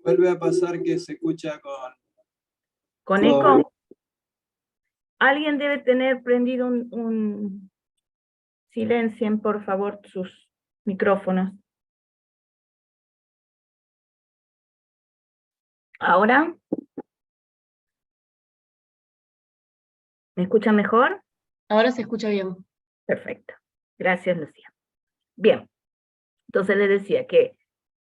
Vuelve a pasar que se escucha con... ¿Con eco? Alguien debe tener prendido un... Silencien, por favor, sus micrófonos. ¿Ahora? ¿Me escuchan mejor? Ahora se escucha bien. Perfecto. Gracias, Lucía. Bien. Entonces les decía que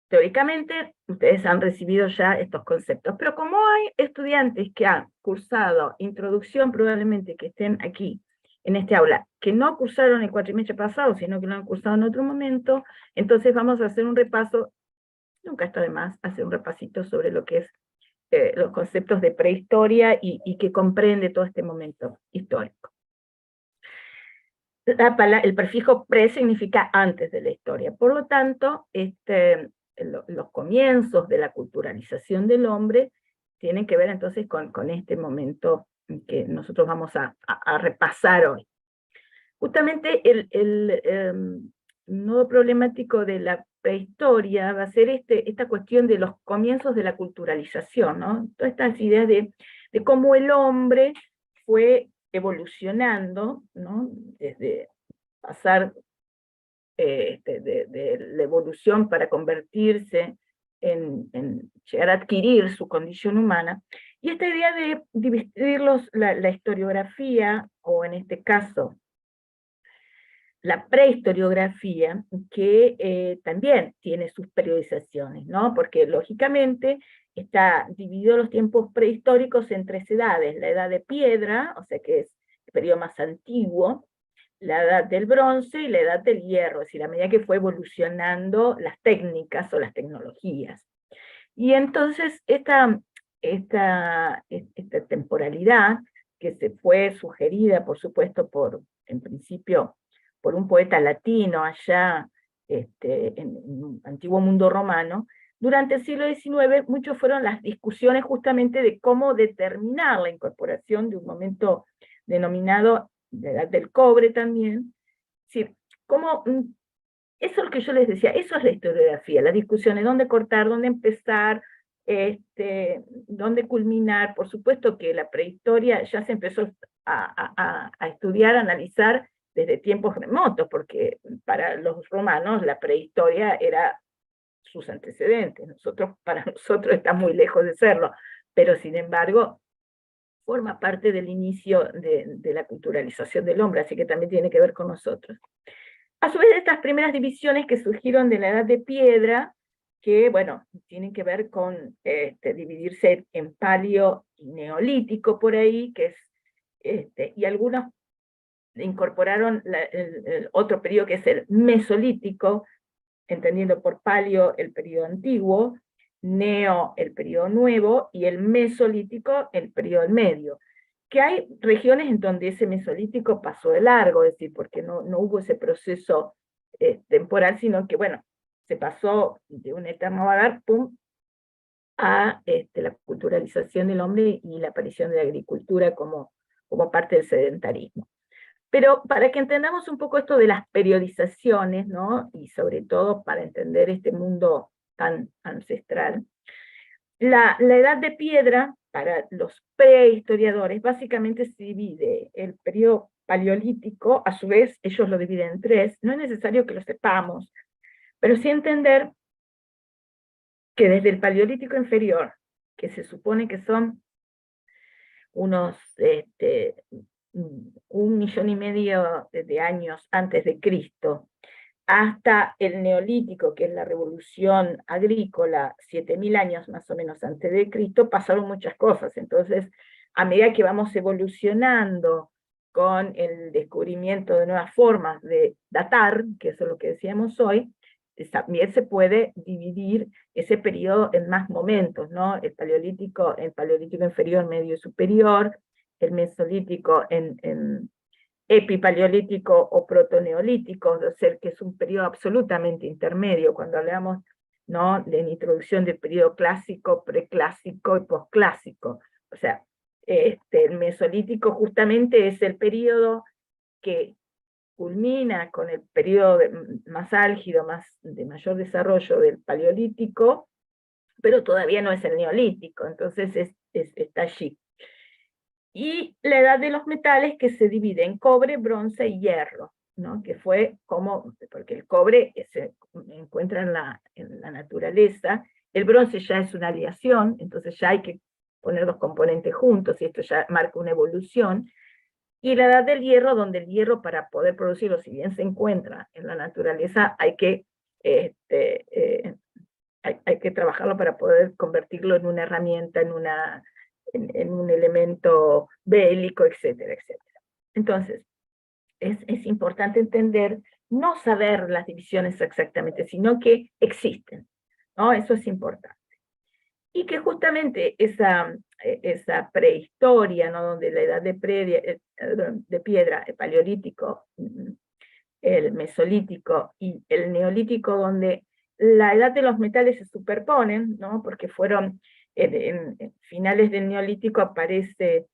teóricamente ustedes han recibido ya estos conceptos, pero como hay estudiantes que han cursado introducción, probablemente que estén aquí en este aula, que no cursaron el cuatrimestre pasado, sino que lo han cursado en otro momento, entonces vamos a hacer un repaso, nunca está de más hacer un repasito sobre lo que es los conceptos de prehistoria y que comprende todo este momento histórico. El prefijo pre significa antes de la historia, por lo tanto, los comienzos de la culturalización del hombre tienen que ver entonces con este momento que nosotros vamos a repasar hoy. Justamente el nodo problemático de la prehistoria va a ser esta cuestión de los comienzos de la culturalización, ¿no? Todas estas ideas de cómo el hombre fue evolucionando, ¿no? Desde pasar de la evolución para convertirse en llegar a adquirir su condición humana, y esta idea de dividir la historiografía, o en este caso, la prehistoriografía, que también tiene sus periodizaciones, ¿no? Porque lógicamente está dividido los tiempos prehistóricos en tres edades: la edad de piedra, o sea que es el periodo más antiguo, la edad del bronce y la edad del hierro, es decir, a medida que fue evolucionando las técnicas o las tecnologías. Y entonces esta temporalidad, que se fue sugerida, por supuesto, en principio, por un poeta latino allá en el antiguo mundo romano, durante el siglo XIX muchos fueron las discusiones justamente de cómo determinar la incorporación de un momento denominado la edad del cobre también. Es decir, eso es lo que yo les decía, eso es la historiografía, las discusiones, dónde cortar, dónde empezar, dónde culminar. Por supuesto que la prehistoria ya se empezó a estudiar, a analizar desde tiempos remotos, porque para los romanos la prehistoria era sus antecedentes. Para nosotros está muy lejos de serlo, pero sin embargo forma parte del inicio de la culturalización del hombre, así que también tiene que ver con nosotros. A su vez, estas primeras divisiones que surgieron de la edad de piedra, que, bueno, tienen que ver con dividirse en paleo y neolítico por ahí, que es, y algunos incorporaron el otro periodo que es el mesolítico, entendiendo por paleo el periodo antiguo, neo el periodo nuevo, y el mesolítico el periodo medio. Que hay regiones en donde ese mesolítico pasó de largo, es decir, porque no hubo ese proceso temporal, sino que, bueno, se pasó de un eterno vagar, pum, a la culturalización del hombre y la aparición de la agricultura como parte del sedentarismo. Pero para que entendamos un poco esto de las periodizaciones, ¿no? Y sobre todo para entender este mundo tan ancestral, la edad de piedra, para los prehistoriadores, básicamente se divide el periodo paleolítico, a su vez ellos lo dividen en tres, no es necesario que lo sepamos, pero sí entender que desde el paleolítico inferior, que se supone que son unos 1,5 millones de años antes de Cristo, hasta el neolítico, que es la revolución agrícola, 7.000 años más o menos antes de Cristo, pasaron muchas cosas. Entonces, a medida que vamos evolucionando con el descubrimiento de nuevas formas de datar, que eso es lo que decíamos hoy, también se puede dividir ese periodo en más momentos, ¿no? El paleolítico inferior, medio y superior, el mesolítico en epipaleolítico o protoneolítico, o sea, que es un periodo absolutamente intermedio, cuando hablamos, ¿no?, de la introducción del periodo clásico, preclásico y posclásico. O sea, el mesolítico justamente es el periodo que culmina con el periodo más álgido, de mayor desarrollo del paleolítico, pero todavía no es el neolítico, entonces está allí. Y la edad de los metales, que se divide en cobre, bronce y hierro, ¿no? Que fue como, porque el cobre se encuentra en la naturaleza, el bronce ya es una aleación, entonces ya hay que poner los componentes juntos, y esto ya marca una evolución, y la edad del hierro, donde el hierro, para poder producirlo, si bien se encuentra en la naturaleza, hay que hay que trabajarlo para poder convertirlo en una herramienta, en un elemento bélico, etcétera, etcétera. Entonces, es importante entender, no saber las divisiones exactamente, sino que existen, ¿no? Eso es importante. Y que justamente esa prehistoria, ¿no? Donde la edad de piedra, el paleolítico, el mesolítico y el neolítico, donde la edad de los metales se superponen, ¿no? Porque fueron, en finales del neolítico aparece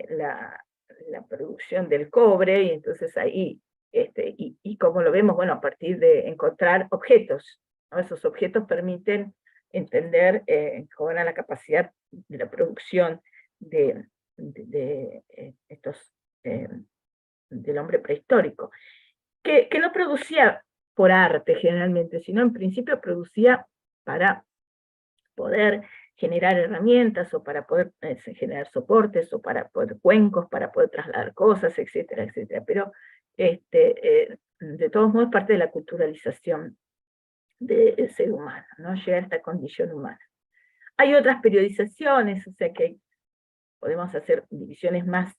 la producción del cobre, y entonces ahí, y como lo vemos, bueno, a partir de encontrar objetos, ¿no? Esos objetos permiten entender, cobran la capacidad de la producción de estos, del hombre prehistórico, que no producía por arte generalmente, sino en principio producía para poder generar herramientas, o para poder generar soportes, o para poder cuencos, para poder trasladar cosas, etcétera, etcétera. Pero de todos modos, parte de la culturalización del ser humano, ¿no? Llega a esta condición humana. Hay otras periodizaciones, o sea que podemos hacer divisiones más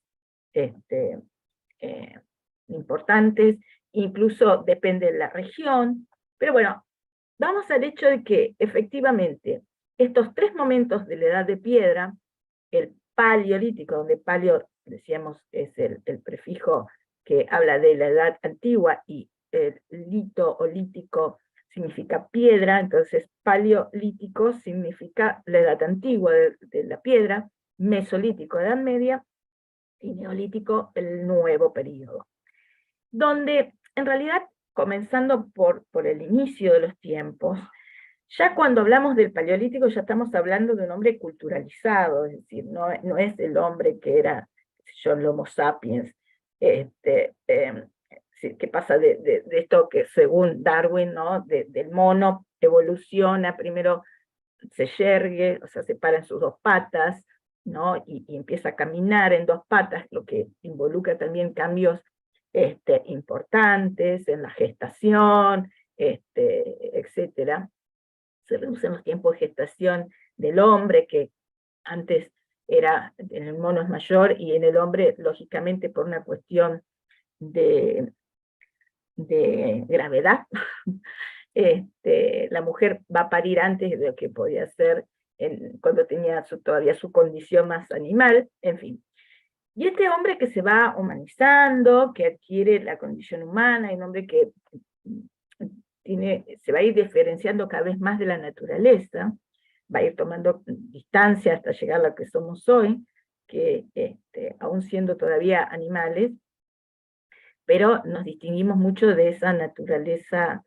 importantes, incluso depende de la región, pero bueno, vamos al hecho de que efectivamente estos tres momentos de la edad de piedra, el paleolítico, donde paleo, decíamos, es el prefijo que habla de la edad antigua, y el lito o lítico significa piedra, entonces paleolítico significa la edad antigua de la piedra, mesolítico, edad media, y neolítico, el nuevo periodo. Donde en realidad, comenzando por el inicio de los tiempos, ya cuando hablamos del paleolítico ya estamos hablando de un hombre culturalizado, es decir, no es el hombre que era, yo, el Homo sapiens, que pasa de esto que según Darwin, ¿no? Del mono evoluciona, primero se yergue, o sea, se para en sus dos patas, ¿no? Y empieza a caminar en dos patas, lo que involucra también cambios importantes en la gestación, etcétera. Se reducen los tiempos de gestación del hombre, que antes era, en el mono es mayor, y en el hombre, lógicamente, por una cuestión de gravedad, la mujer va a parir antes de lo que podía ser cuando tenía todavía su condición más animal, en fin. Y este hombre que se va humanizando, que adquiere la condición humana, y un hombre que se va a ir diferenciando cada vez más de la naturaleza, va a ir tomando distancia hasta llegar a lo que somos hoy, que aún siendo todavía animales, pero nos distinguimos mucho de esa naturaleza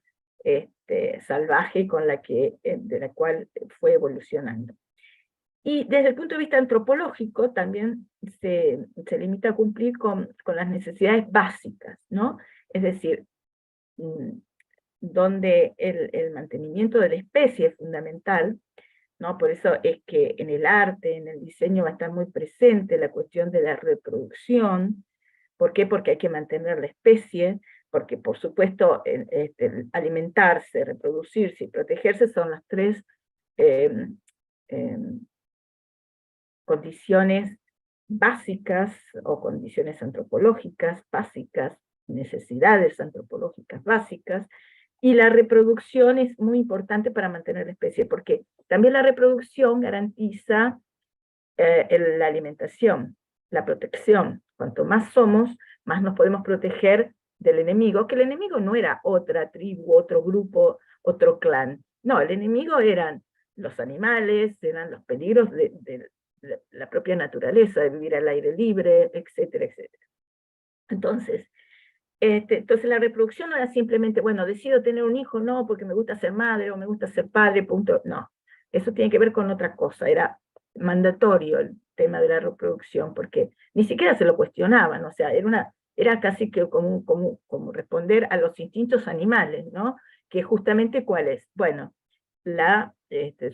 salvaje con de la cual fue evolucionando. Y desde el punto de vista antropológico también se limita a cumplir con las necesidades básicas, ¿no? Es decir, donde el mantenimiento de la especie es fundamental, ¿no? Por eso es que en el arte, en el diseño, va a estar muy presente la cuestión de la reproducción. ¿Por qué? Porque hay que mantener la especie, porque por supuesto alimentarse, reproducirse y protegerse son las tres condiciones básicas, o condiciones antropológicas básicas, necesidades antropológicas básicas, y la reproducción es muy importante para mantener la especie, porque también la reproducción garantiza la alimentación, la protección. Cuanto más somos, más nos podemos proteger del enemigo, que el enemigo no era otra tribu, otro grupo, otro clan. No, el enemigo eran los animales, eran los peligros de la propia naturaleza, de vivir al aire libre, etcétera, etcétera. Entonces, la reproducción no era simplemente, bueno, decido tener un hijo, no, porque me gusta ser madre o me gusta ser padre, punto. No. eso tiene que ver con otra cosa, era mandatorio el tema de la reproducción, porque ni siquiera se lo cuestionaban, o sea, era casi que como responder a los instintos animales, ¿no? Que justamente, ¿cuál es? Bueno, la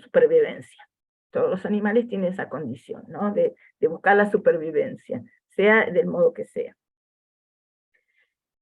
supervivencia. Todos los animales tienen esa condición, ¿no? De buscar la supervivencia, sea del modo que sea.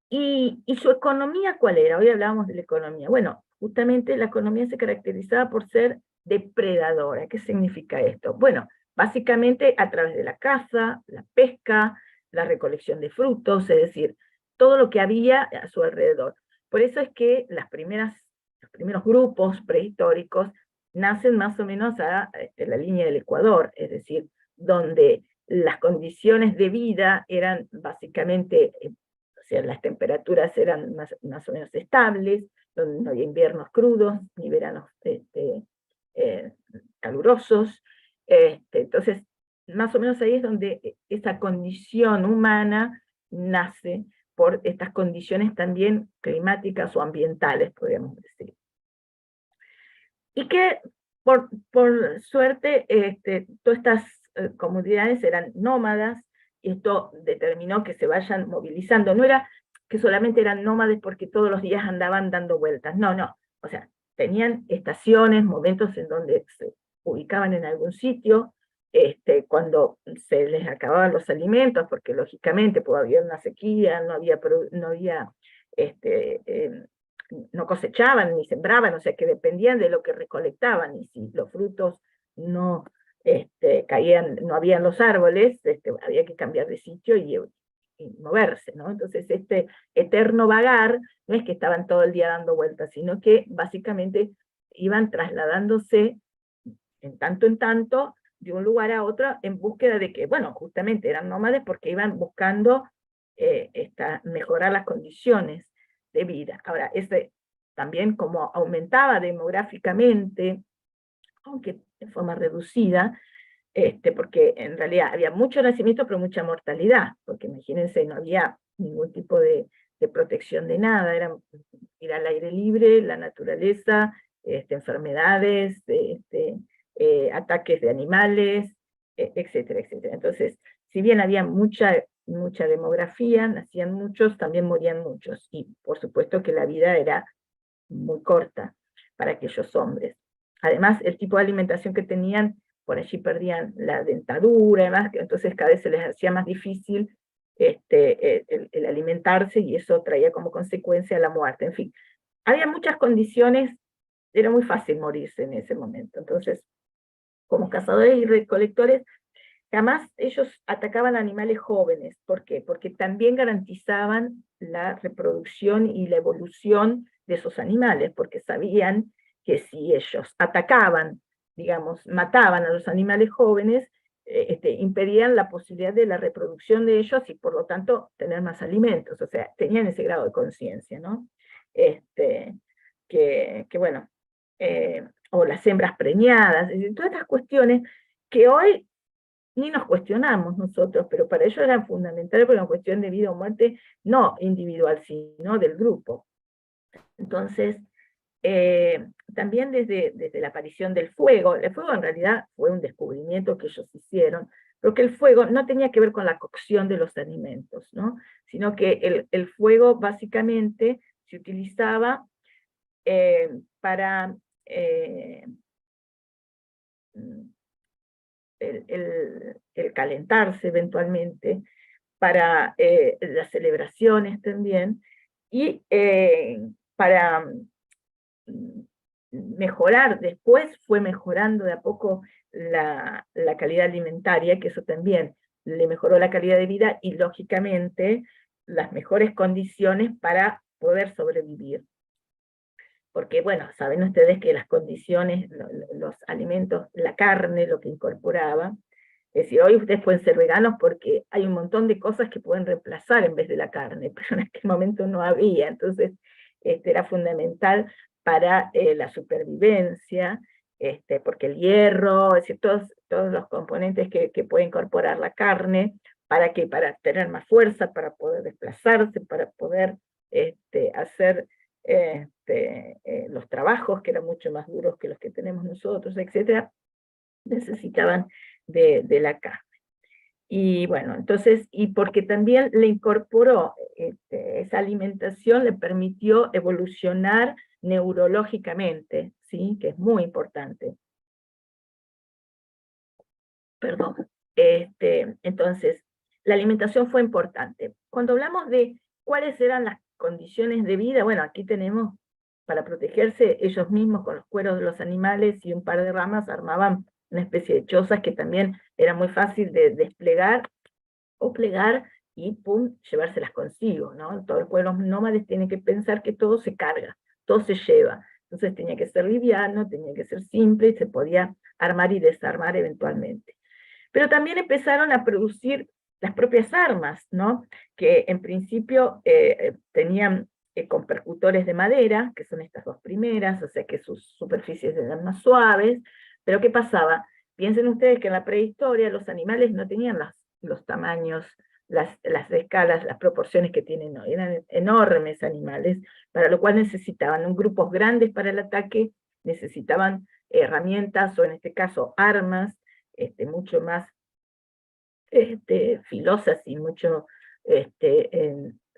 ¿Y su economía cuál era? Hoy hablábamos de la economía. Bueno, justamente la economía se caracterizaba por ser depredadora. ¿Qué significa esto? Bueno, básicamente a través de la caza, la pesca, la recolección de frutos, es decir, todo lo que había a su alrededor. Por eso es que los primeros grupos prehistóricos nacen más o menos a la línea del Ecuador, es decir, donde las condiciones de vida eran básicamente o sea, las temperaturas eran más o menos estables, donde no había inviernos crudos, ni veranos calurosos. Entonces, más o menos ahí es donde esa condición humana nace por estas condiciones también climáticas o ambientales, podríamos decir. Y que, por suerte, todas estas comunidades eran nómadas, y esto determinó que se vayan movilizando. No era que solamente eran nómades porque todos los días andaban dando vueltas, no, no. O sea, tenían estaciones, momentos en donde se ubicaban en algún sitio, cuando se les acababan los alimentos, porque lógicamente pues, había una sequía, no cosechaban ni sembraban, o sea que dependían de lo que recolectaban, y si los frutos no caían, no habían los árboles, había que cambiar de sitio y moverse, ¿no? Entonces este eterno vagar no es que estaban todo el día dando vueltas, sino que básicamente iban trasladándose en tanto de un lugar a otro en búsqueda de que, bueno, justamente eran nómades porque iban buscando mejorar las condiciones de vida. Ahora, también como aumentaba demográficamente, aunque de forma reducida, porque en realidad había mucho nacimiento pero mucha mortalidad, porque imagínense, no había ningún tipo de protección de nada, era ir al aire libre, la naturaleza, enfermedades, ataques de animales, etcétera, etcétera. Entonces, si bien había mucha demografía, nacían muchos, también morían muchos, y por supuesto que la vida era muy corta para aquellos hombres. Además, el tipo de alimentación que tenían, por allí perdían la dentadura, además, entonces cada vez se les hacía más difícil el alimentarse, y eso traía como consecuencia la muerte. En fin, había muchas condiciones, era muy fácil morirse en ese momento. Entonces, como cazadores y recolectores, jamás ellos atacaban animales jóvenes. ¿Por qué? Porque también garantizaban la reproducción y la evolución de esos animales, porque sabían que si ellos atacaban, digamos, mataban a los animales jóvenes, impedían la posibilidad de la reproducción de ellos y por lo tanto tener más alimentos. O sea, tenían ese grado de conciencia, ¿no? Que bueno, o las hembras preñadas, es decir, todas estas cuestiones que hoy ni nos cuestionamos nosotros, pero para ellos eran fundamentales porque era una cuestión de vida o muerte, no individual, sino del grupo. Entonces, también desde la aparición del fuego, el fuego en realidad fue un descubrimiento que ellos hicieron, pero que el fuego no tenía que ver con la cocción de los alimentos, ¿no? Sino que el fuego básicamente se utilizaba para el calentarse eventualmente, para las celebraciones también, y para mejorar, después fue mejorando de a poco la calidad alimentaria, que eso también le mejoró la calidad de vida y lógicamente las mejores condiciones para poder sobrevivir. Porque, bueno, saben ustedes que las condiciones, los alimentos, la carne, lo que incorporaba, es decir, hoy ustedes pueden ser veganos porque hay un montón de cosas que pueden reemplazar en vez de la carne, pero en aquel momento no había, entonces era fundamental para la supervivencia, porque el hierro, es decir, todos los componentes que puede incorporar la carne, ¿para qué? Para tener más fuerza, para poder desplazarse, para poder hacer los trabajos que eran mucho más duros que los que tenemos nosotros, etcétera, necesitaban de la carne. Y bueno, entonces, y porque también le incorporó esa alimentación, le permitió evolucionar neurológicamente, ¿sí? Que es muy importante. Perdón. Entonces, la alimentación fue importante. Cuando hablamos de cuáles eran las condiciones de vida, bueno, aquí tenemos, para protegerse ellos mismos con los cueros de los animales y un par de ramas, armaban una especie de chozas que también era muy fácil de desplegar o plegar y pum, llevárselas consigo, ¿no? Todos los pueblos nómades tienen que pensar que todo se carga, todo se lleva. Entonces tenía que ser liviano, tenía que ser simple y se podía armar y desarmar eventualmente. Pero también empezaron a producir las propias armas, ¿no? Que en principio tenían con percutores de madera, que son estas dos primeras, o sea que sus superficies eran más suaves, pero ¿qué pasaba? Piensen ustedes que en la prehistoria los animales no tenían los tamaños, las escalas, las proporciones que tienen hoy, eran enormes animales, para lo cual necesitaban grupos grandes para el ataque, necesitaban herramientas, o en este caso armas, mucho más filosas y mucho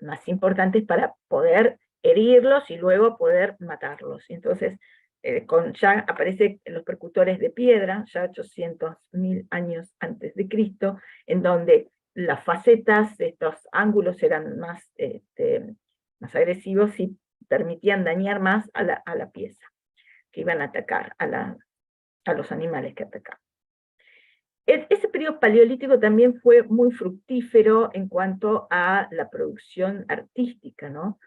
más importantes para poder herirlos y luego poder matarlos. Entonces, ya aparecen los percutores de piedra, ya 800.000 años antes de Cristo, en donde las facetas de estos ángulos eran más, más agresivos y permitían dañar más a la pieza que iban a atacar, a los animales que atacaban. Ese periodo paleolítico también fue muy fructífero en cuanto a la producción artística, ¿no?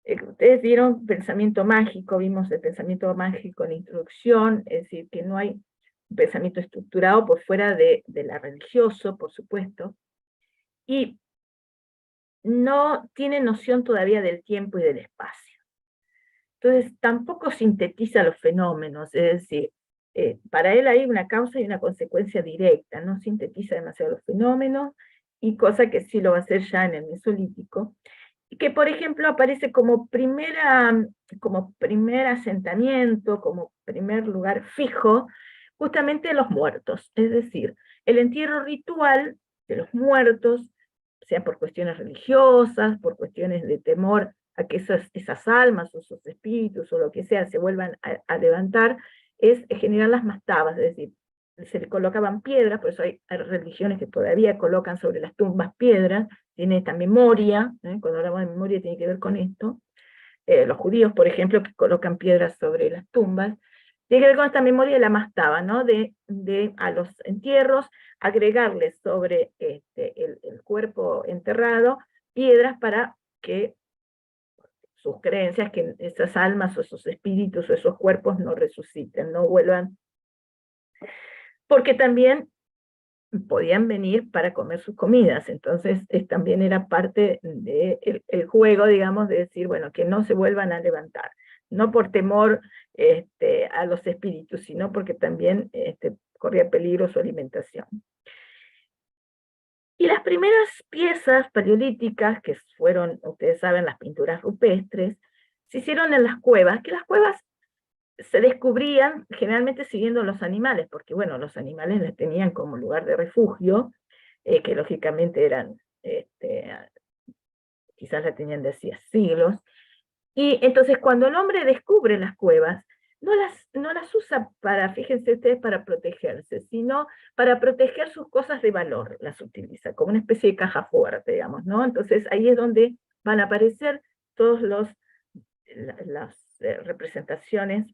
Ustedes vieron pensamiento mágico, vimos el pensamiento mágico en la introducción, es decir, que no hay un pensamiento estructurado por fuera de la religioso, por supuesto, y no tiene noción todavía del tiempo y del espacio. Entonces, tampoco sintetiza los fenómenos, es decir, para él hay una causa y una consecuencia directa, no sintetiza demasiado los fenómenos, y cosa que sí lo va a hacer ya en el Mesolítico, y que por ejemplo aparece como primer asentamiento, como primer lugar fijo, justamente los muertos, es decir, el entierro ritual de los muertos, sea por cuestiones religiosas, por cuestiones de temor a que esas almas o esos espíritus o lo que sea se vuelvan a levantar, es generar las mastabas, es decir, se le colocaban piedras, por eso hay religiones que todavía colocan sobre las tumbas piedras, tiene esta memoria, cuando hablamos de memoria tiene que ver con esto, los judíos, por ejemplo, que colocan piedras sobre las tumbas, tiene que ver con esta memoria de la mastaba, ¿no? De a los entierros agregarles sobre el cuerpo enterrado piedras para que sus creencias, que esas almas o esos espíritus o esos cuerpos no resuciten, no vuelvan, porque también podían venir para comer sus comidas, entonces también era parte del juego, digamos, de decir, bueno, que no se vuelvan a levantar, no por temor a los espíritus, sino porque también corría peligro su alimentación. Y las primeras piezas paleolíticas, que fueron, ustedes saben, las pinturas rupestres, se hicieron en las cuevas, que las cuevas se descubrían generalmente siguiendo los animales, porque bueno, los animales las tenían como lugar de refugio, que lógicamente eran, quizás la tenían de hacía siglos, y entonces cuando el hombre descubre las cuevas, no las usa para, fíjense ustedes, para protegerse, sino para proteger sus cosas de valor, las utiliza, como una especie de caja fuerte, digamos, ¿no? Entonces ahí es donde van a aparecer todas las representaciones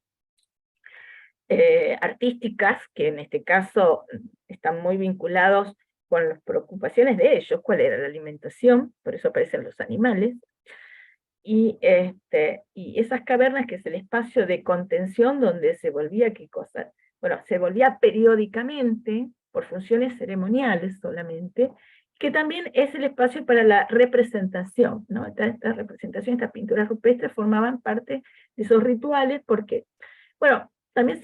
artísticas, que en este caso están muy vinculados con las preocupaciones de ellos, cuál era la alimentación, por eso aparecen los animales, y esas cavernas, que es el espacio de contención donde se volvía, ¿qué cosa? Bueno, se volvía periódicamente, por funciones ceremoniales solamente, que también es el espacio para la representación, ¿no? Esta representación, estas pinturas rupestres formaban parte de esos rituales, porque, bueno, también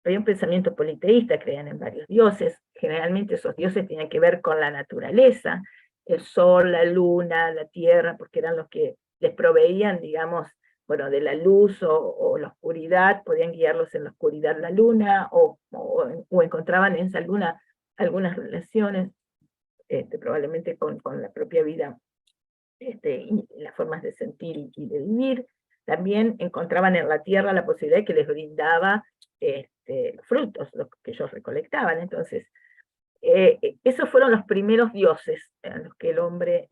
había un pensamiento politeísta, creían en varios dioses, generalmente esos dioses tenían que ver con la naturaleza, el sol, la luna, la tierra, porque eran los que les proveían, digamos, bueno, de la luz o la oscuridad, podían guiarlos en la oscuridad la luna, o encontraban en esa luna algunas relaciones, probablemente con la propia vida, y las formas de sentir y de vivir. También encontraban en la tierra la posibilidad que les brindaba frutos, los que ellos recolectaban. Entonces, esos fueron los primeros dioses a los que el hombre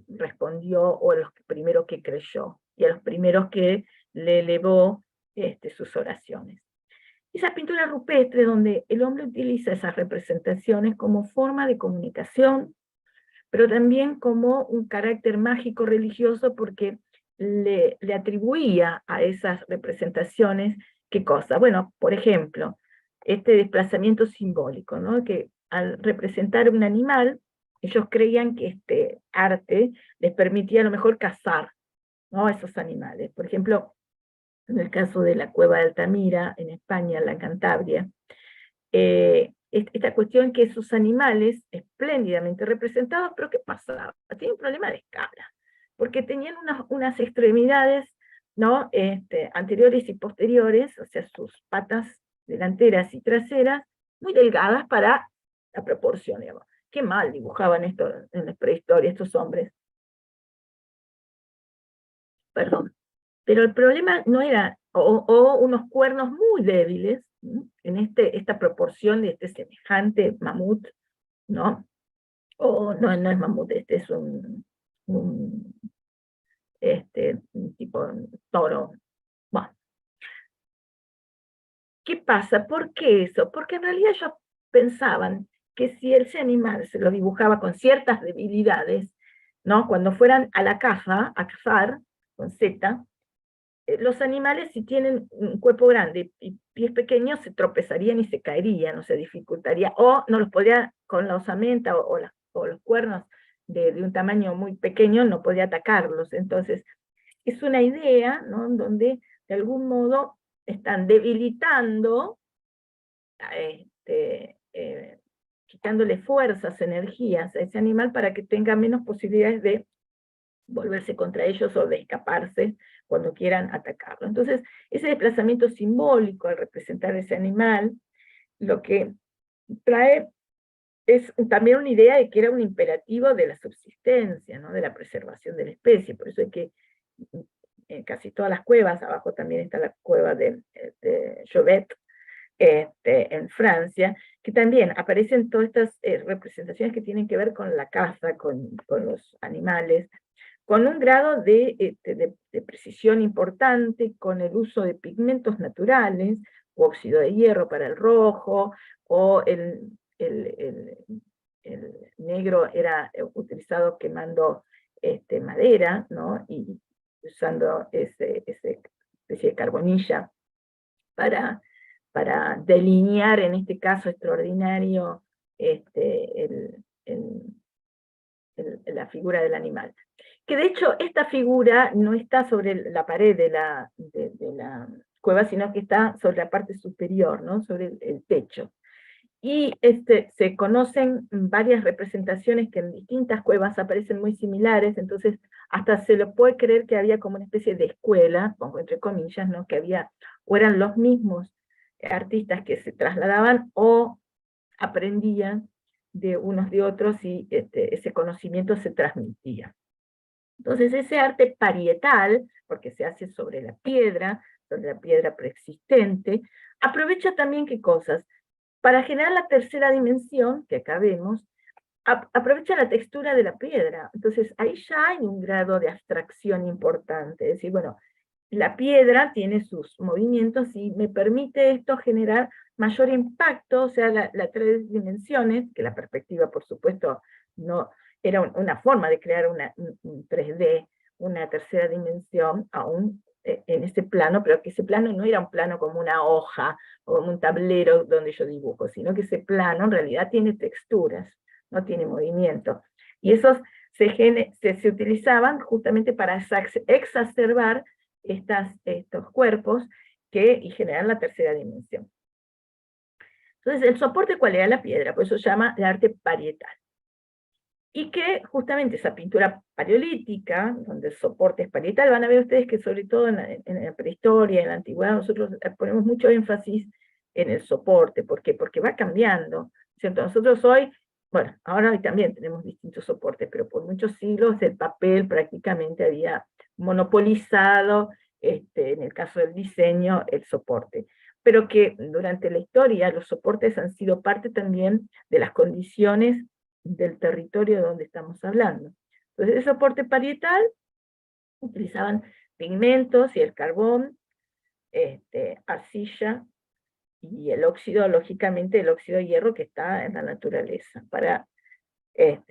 respondió, o a los primeros que creyó, y a los primeros que le elevó sus oraciones. Esa pintura rupestre donde el hombre utiliza esas representaciones como forma de comunicación, pero también como un carácter mágico religioso, porque le atribuía a esas representaciones, ¿qué cosa? Bueno, por ejemplo, este desplazamiento simbólico, ¿no? Que al representar un animal, ellos creían que este arte les permitía a lo mejor cazar, ¿no?, a esos animales. Por ejemplo, en el caso de la cueva de Altamira, en España, en la Cantabria, esta cuestión que esos animales espléndidamente representados, pero ¿qué pasaba? Tienen un problema de escala, porque tenían unas extremidades, ¿no?, anteriores y posteriores, o sea, sus patas delanteras y traseras, muy delgadas para la proporción, digamos. Qué mal dibujaban esto en la prehistoria estos hombres. Perdón. Pero el problema no era, o unos cuernos muy débiles, ¿no?, en esta proporción de este semejante mamut, ¿no? O no, no es mamut, este es un un tipo toro. Bueno, ¿qué pasa? ¿Por qué eso? Porque en realidad ellos pensaban que si ese animal se lo dibujaba con ciertas debilidades, ¿no?, cuando fueran a la caza, a cazar, con Z, los animales, si tienen un cuerpo grande y pies pequeños, se tropezarían y se caerían, o se dificultaría, o no los podría, con la osamenta o los cuernos de un tamaño muy pequeño, no podía atacarlos. Entonces, es una idea, ¿no?, donde de algún modo están debilitando, quitándole fuerzas, energías a ese animal para que tenga menos posibilidades de volverse contra ellos o de escaparse cuando quieran atacarlo. Entonces, ese desplazamiento simbólico al representar ese animal, lo que trae es también una idea de que era un imperativo de la subsistencia, ¿no?, de la preservación de la especie. Por eso es que en casi todas las cuevas, abajo también está la cueva de Chauvet, en Francia, que también aparecen todas estas representaciones que tienen que ver con la caza, con los animales, con un grado de precisión importante, con el uso de pigmentos naturales, o óxido de hierro para el rojo, o el negro era utilizado quemando madera, ¿no?, y usando esa especie de carbonilla para delinear, en este caso extraordinario, la figura del animal. Que de hecho esta figura no está sobre la pared de la cueva, sino que está sobre la parte superior, ¿no?, sobre el techo. Y se conocen varias representaciones que en distintas cuevas aparecen muy similares, entonces hasta se lo puede creer que había como una especie de escuela, pongo entre comillas, ¿no?, que había, o eran los mismos artistas que se trasladaban o aprendían de unos de otros, y ese conocimiento se transmitía. Entonces ese arte parietal, porque se hace sobre la piedra preexistente, aprovecha también, ¿qué cosas? Para generar la tercera dimensión, que acá vemos, aprovecha la textura de la piedra. Entonces ahí ya hay un grado de abstracción importante, es decir, bueno, la piedra tiene sus movimientos y me permite esto generar mayor impacto, o sea, las tres dimensiones, que la perspectiva, por supuesto, no era una forma de crear un 3D, una tercera dimensión, aún en ese plano, pero que ese plano no era un plano como una hoja o como un tablero donde yo dibujo, sino que ese plano en realidad tiene texturas, no tiene movimiento. Y esos se utilizaban justamente para exacerbar estos cuerpos y generar la tercera dimensión. Entonces, ¿el soporte cuál era? La piedra, por eso se llama el arte parietal. y que justamente esa pintura paleolítica, donde el soporte es parietal, van a ver ustedes que sobre todo en la prehistoria, en la antigüedad, nosotros ponemos mucho énfasis en el soporte. ¿Por qué? Porque va cambiando, ¿cierto? Nosotros hoy, bueno, ahora hoy también tenemos distintos soportes, pero por muchos siglos el papel prácticamente había monopolizado, en el caso del diseño, el soporte. Pero que durante la historia los soportes han sido parte también de las condiciones del territorio de donde estamos hablando. Entonces, el soporte parietal utilizaban pigmentos y el carbón, arcilla y el óxido, lógicamente el óxido de hierro que está en la naturaleza, para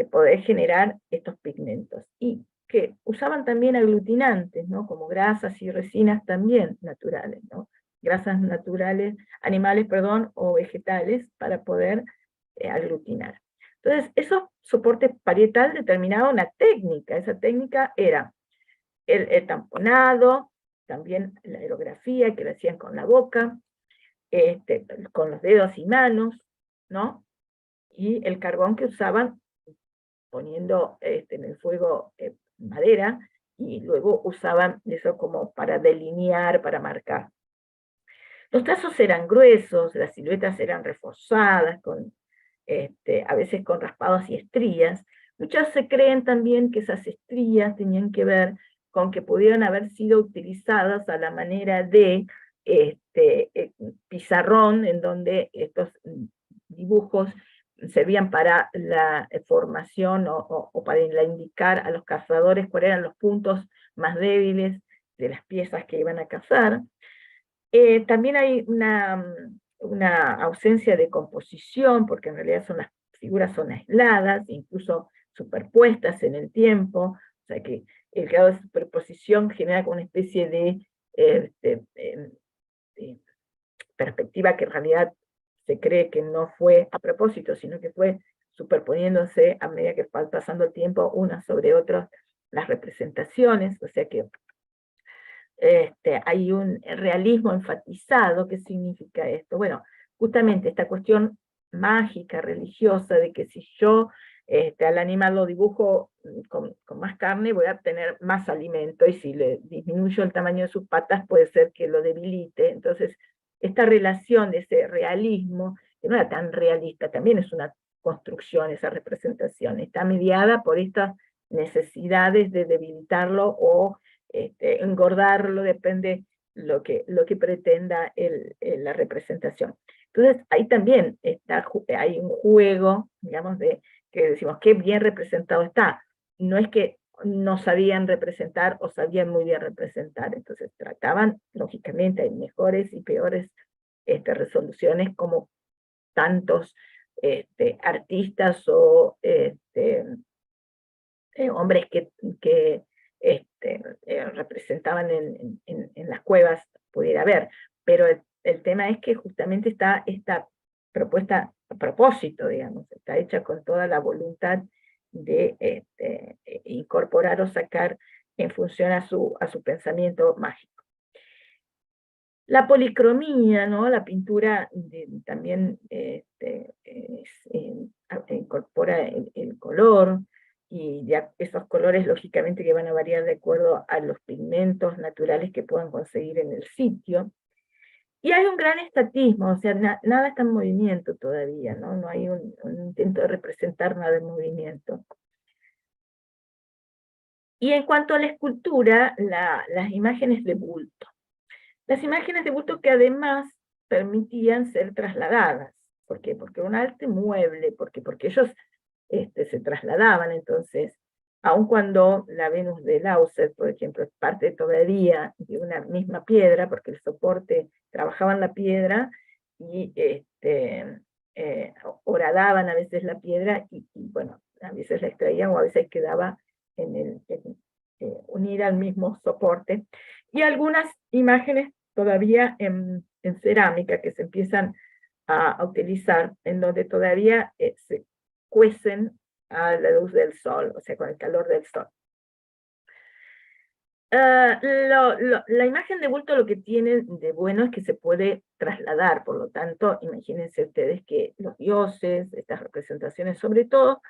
poder generar estos pigmentos. Y que usaban también aglutinantes, ¿no? Como grasas y resinas también naturales, ¿no? Grasas naturales, animales, perdón, o vegetales, para poder aglutinar. Entonces, esos soportes parietal determinaban una técnica. Esa técnica era el tamponado, también la aerografía, que lo hacían con la boca, con los dedos y manos, ¿no? Y el carbón que usaban poniendo en el fuego madera, y luego usaban eso como para delinear, para marcar. Los trazos eran gruesos, las siluetas eran reforzadas, a veces con raspados y estrías. Muchas se creen también que esas estrías tenían que ver con que pudieron haber sido utilizadas a la manera de pizarrón, en donde estos dibujos servían para la formación o para indicar a los cazadores cuáles eran los puntos más débiles de las piezas que iban a cazar. También hay una ausencia de composición, porque en realidad las figuras son aisladas, incluso superpuestas en el tiempo, o sea que el grado de superposición genera como una especie de perspectiva que en realidad se cree que no fue a propósito, sino que fue superponiéndose a medida que va pasando el tiempo unas sobre otras las representaciones, o sea que hay un realismo enfatizado. ¿Qué significa esto? Bueno, justamente esta cuestión mágica, religiosa, de que si yo al animal lo dibujo con más carne, voy a obtener más alimento, y si le disminuyo el tamaño de sus patas, puede ser que lo debilite. Entonces, esta relación de ese realismo, que no era tan realista, también es una construcción, esa representación, está mediada por estas necesidades de debilitarlo o engordarlo, depende lo que pretenda la representación. Entonces, ahí también hay un juego, digamos, de que decimos, qué bien representado está. No es que no sabían representar o sabían muy bien representar, entonces trataban, lógicamente, hay mejores y peores resoluciones, como tantos artistas o hombres que representaban en las cuevas pudiera haber. Pero el tema es que justamente está esta propuesta a propósito, digamos, está hecha con toda la voluntad de incorporar o sacar en función a su pensamiento mágico. La policromía, ¿no? La pintura también incorpora el color, y ya esos colores lógicamente que van a variar de acuerdo a los pigmentos naturales que puedan conseguir en el sitio. Y hay un gran estatismo, o sea, nada está en movimiento todavía, ¿no? No hay un intento de representar nada en movimiento. Y en cuanto a la escultura, las imágenes de bulto. Las imágenes de bulto que además permitían ser trasladadas. ¿Por qué? Porque un arte mueble, porque ellos se trasladaban. Entonces, aun cuando la Venus de Lauset, por ejemplo, es parte todavía de una misma piedra, porque el soporte trabajaban la piedra y horadaban a veces la piedra, y bueno, a veces la extraían o a veces quedaba unida al mismo soporte. Y algunas imágenes todavía en cerámica que se empiezan a utilizar, en donde todavía se cuecen a la luz del sol, o sea, con el calor del sol. La imagen de bulto lo que tiene de bueno es que se puede trasladar, por lo tanto, imagínense ustedes que los dioses, estas representaciones sobre todo,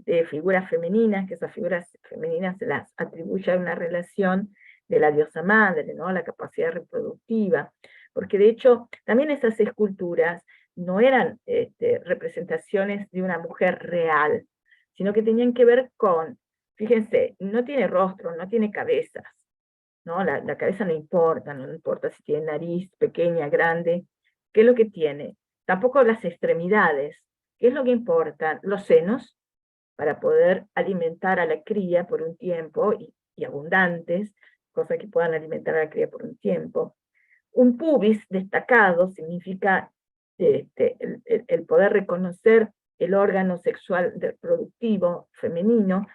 de figuras femeninas, que esas figuras femeninas se las atribuye a una relación de la diosa madre, ¿no? La capacidad reproductiva, porque de hecho también esas esculturas no eran representaciones de una mujer real, sino que tenían que ver con, fíjense, no tiene rostro, no tiene cabezas, ¿no? La cabeza no importa, no importa si tiene nariz pequeña, grande, ¿qué es lo que tiene? Tampoco las extremidades, ¿qué es lo que importa? Los senos, para poder alimentar a la cría por un tiempo, y abundantes, cosas que puedan alimentar a la cría por un tiempo. Un pubis destacado significa el poder reconocer el órgano sexual reproductivo femenino,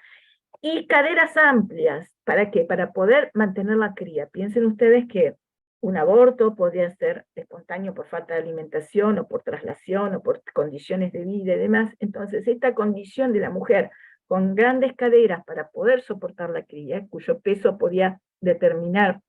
y caderas amplias. ¿Para qué? Para poder mantener la cría. Piensen ustedes que un aborto podría ser espontáneo por falta de alimentación, o por traslación, o por condiciones de vida y demás. Entonces, esta condición de la mujer con grandes caderas para poder soportar la cría, cuyo peso podía determinar,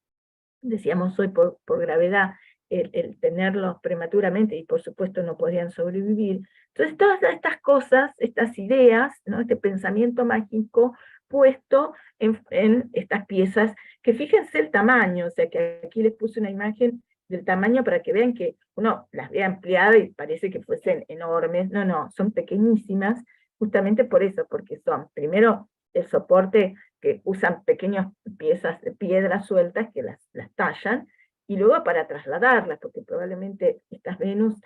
decíamos hoy por gravedad, el tenerlos prematuramente, y por supuesto no podían sobrevivir. Entonces todas estas cosas, estas ideas, ¿no? Este pensamiento mágico puesto en estas piezas, que fíjense el tamaño, o sea que aquí les puse una imagen del tamaño para que vean que uno las ve ampliadas y parece que fuesen enormes. No, no, son pequeñísimas, justamente por eso, porque son, primero, el soporte, que usan pequeñas piezas de piedra sueltas que las tallan, y luego para trasladarlas, porque probablemente estas Venus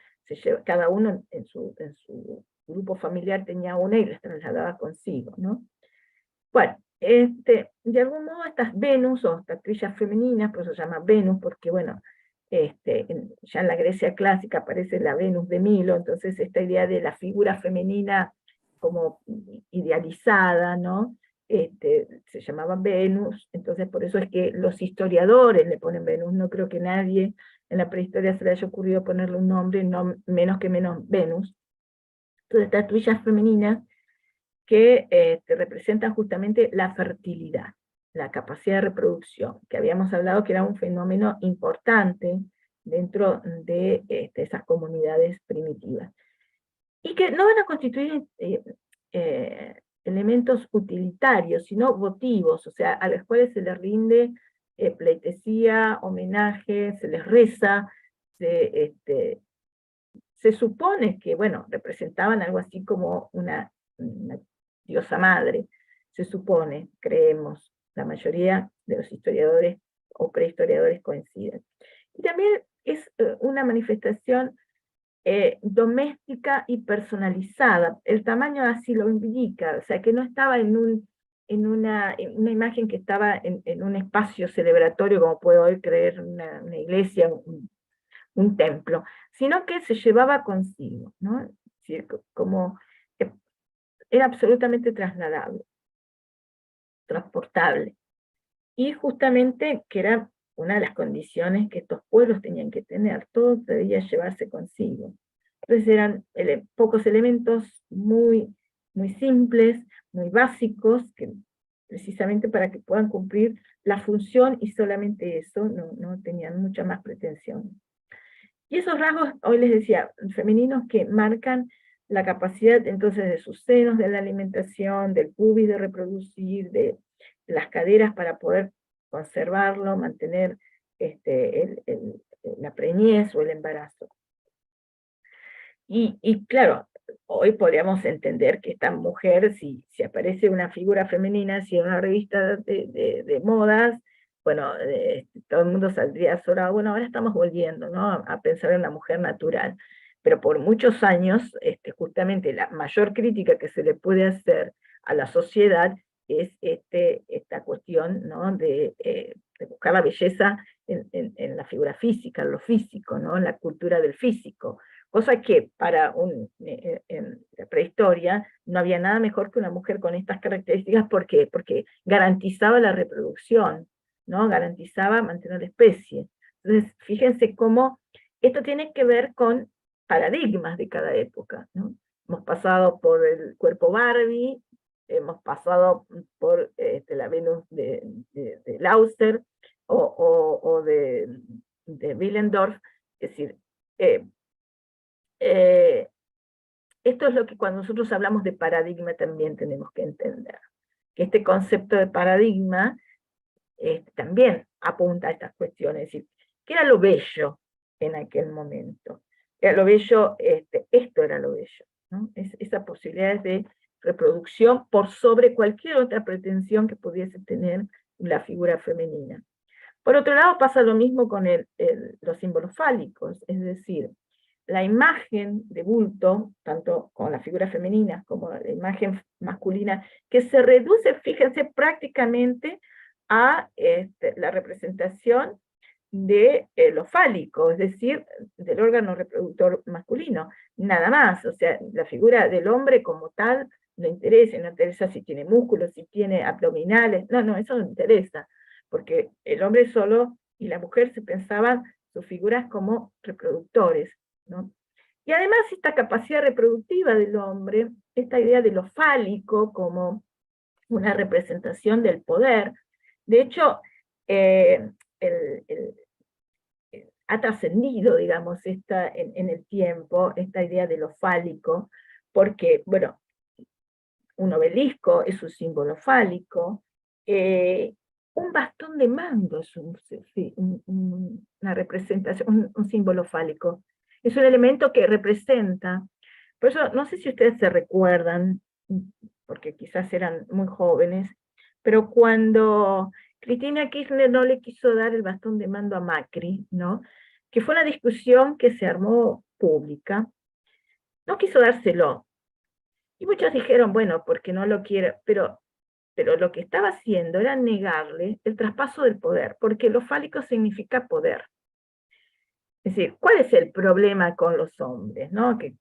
cada uno en su grupo familiar tenía una y las trasladaba consigo, ¿no? Bueno, de algún modo estas Venus, o estatuillas femeninas, por eso se llama Venus, porque bueno, ya en la Grecia clásica aparece la Venus de Milo, entonces esta idea de la figura femenina como idealizada, ¿no? Se llamaba Venus, entonces por eso es que los historiadores le ponen Venus. No creo que nadie en la prehistoria se le haya ocurrido ponerle un nombre, no, menos Venus. Entonces estatuillas femeninas que representan justamente la fertilidad, la capacidad de reproducción, que habíamos hablado que era un fenómeno importante dentro de esas comunidades primitivas, y que no van a constituir elementos utilitarios, sino votivos, o sea, a los cuales se les rinde pleitesía, homenaje, se les reza, se supone que, bueno, representaban algo así como una diosa madre, se supone, creemos, la mayoría de los historiadores o prehistoriadores coinciden. Y también es una manifestación doméstica y personalizada. El tamaño así lo indica, o sea que no estaba en una imagen que estaba en un espacio celebratorio, como puedo hoy creer una iglesia, un templo, sino que se llevaba consigo, ¿no? Es decir, como era absolutamente trasladable, transportable, y justamente que era una de las condiciones que estos pueblos tenían que tener, todo debía llevarse consigo. Entonces eran pocos elementos muy simples, muy básicos, que precisamente para que puedan cumplir la función, y solamente eso, no tenían mucha más pretensión. Y esos rasgos, hoy les decía, femeninos, que marcan la capacidad entonces de sus senos, de la alimentación, del pubis de reproducir, de las caderas para poder conservarlo, mantener la preñez o el embarazo. Y claro, hoy podríamos entender que esta mujer, si aparece una figura femenina, si en una revista de modas, bueno, todo el mundo saldría azorado. Bueno, ahora estamos volviendo, ¿no?, a pensar en la mujer natural. Pero por muchos años, justamente la mayor crítica que se le puede hacer a la sociedad es esta cuestión, ¿no?, de buscar la belleza en la figura física, en lo físico, ¿no?, en la cultura del físico. Cosa que para en la prehistoria no había nada mejor que una mujer con estas características. ¿Por qué? Porque garantizaba la reproducción, ¿no? Garantizaba mantener la especie. Entonces, fíjense cómo esto tiene que ver con paradigmas de cada época, ¿no? Hemos pasado por el cuerpo Barbie, hemos pasado por la Venus de Lauser, o de Willendorf. Es decir, esto es lo que cuando nosotros hablamos de paradigma también tenemos que entender. Que este concepto de paradigma también apunta a estas cuestiones. Es decir, ¿qué era lo bello en aquel momento? Era lo bello, esto era lo bello, ¿no? Esa posibilidad de reproducción por sobre cualquier otra pretensión que pudiese tener la figura femenina. Por otro lado, pasa lo mismo con los símbolos fálicos, es decir, la imagen de bulto, tanto con la figura femenina como la imagen masculina, que se reduce, fíjense, prácticamente a la representación de lo fálico, es decir, del órgano reproductor masculino, nada más. O sea, la figura del hombre como tal no interesa si tiene músculos, si tiene abdominales, no, eso no interesa, porque el hombre solo y la mujer se pensaban sus figuras como reproductores, ¿no? Y además esta capacidad reproductiva del hombre, esta idea de lo fálico como una representación del poder, de hecho, ha trascendido, digamos, en el tiempo, esta idea de lo fálico, porque, bueno, un obelisco es un símbolo fálico, un bastón de mando es una representación, un símbolo fálico. Es un elemento que representa. Por eso, no sé si ustedes se recuerdan, porque quizás eran muy jóvenes, pero cuando Cristina Kirchner no le quiso dar el bastón de mando a Macri, ¿no? Que fue una discusión que se armó pública, no quiso dárselo. Y muchos dijeron, bueno, porque no lo quiere, pero lo que estaba haciendo era negarle el traspaso del poder, porque lo fálico significa poder. Es decir, ¿cuál es el problema con los hombres? ¿No? Que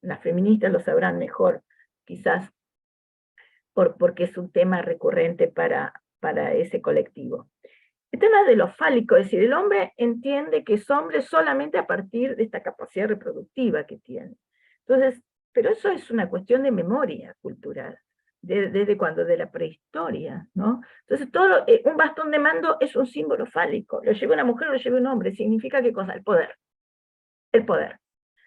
las feministas lo sabrán mejor, quizás, porque es un tema recurrente para ese colectivo. El tema de lo fálico, es decir, el hombre entiende que es hombre solamente a partir de esta capacidad reproductiva que tiene. Entonces, pero eso es una cuestión de memoria cultural, desde cuando, de la prehistoria, ¿no? Entonces, un bastón de mando es un símbolo fálico, lo lleva una mujer o lo lleva un hombre, significa ¿qué cosa? El poder. El poder.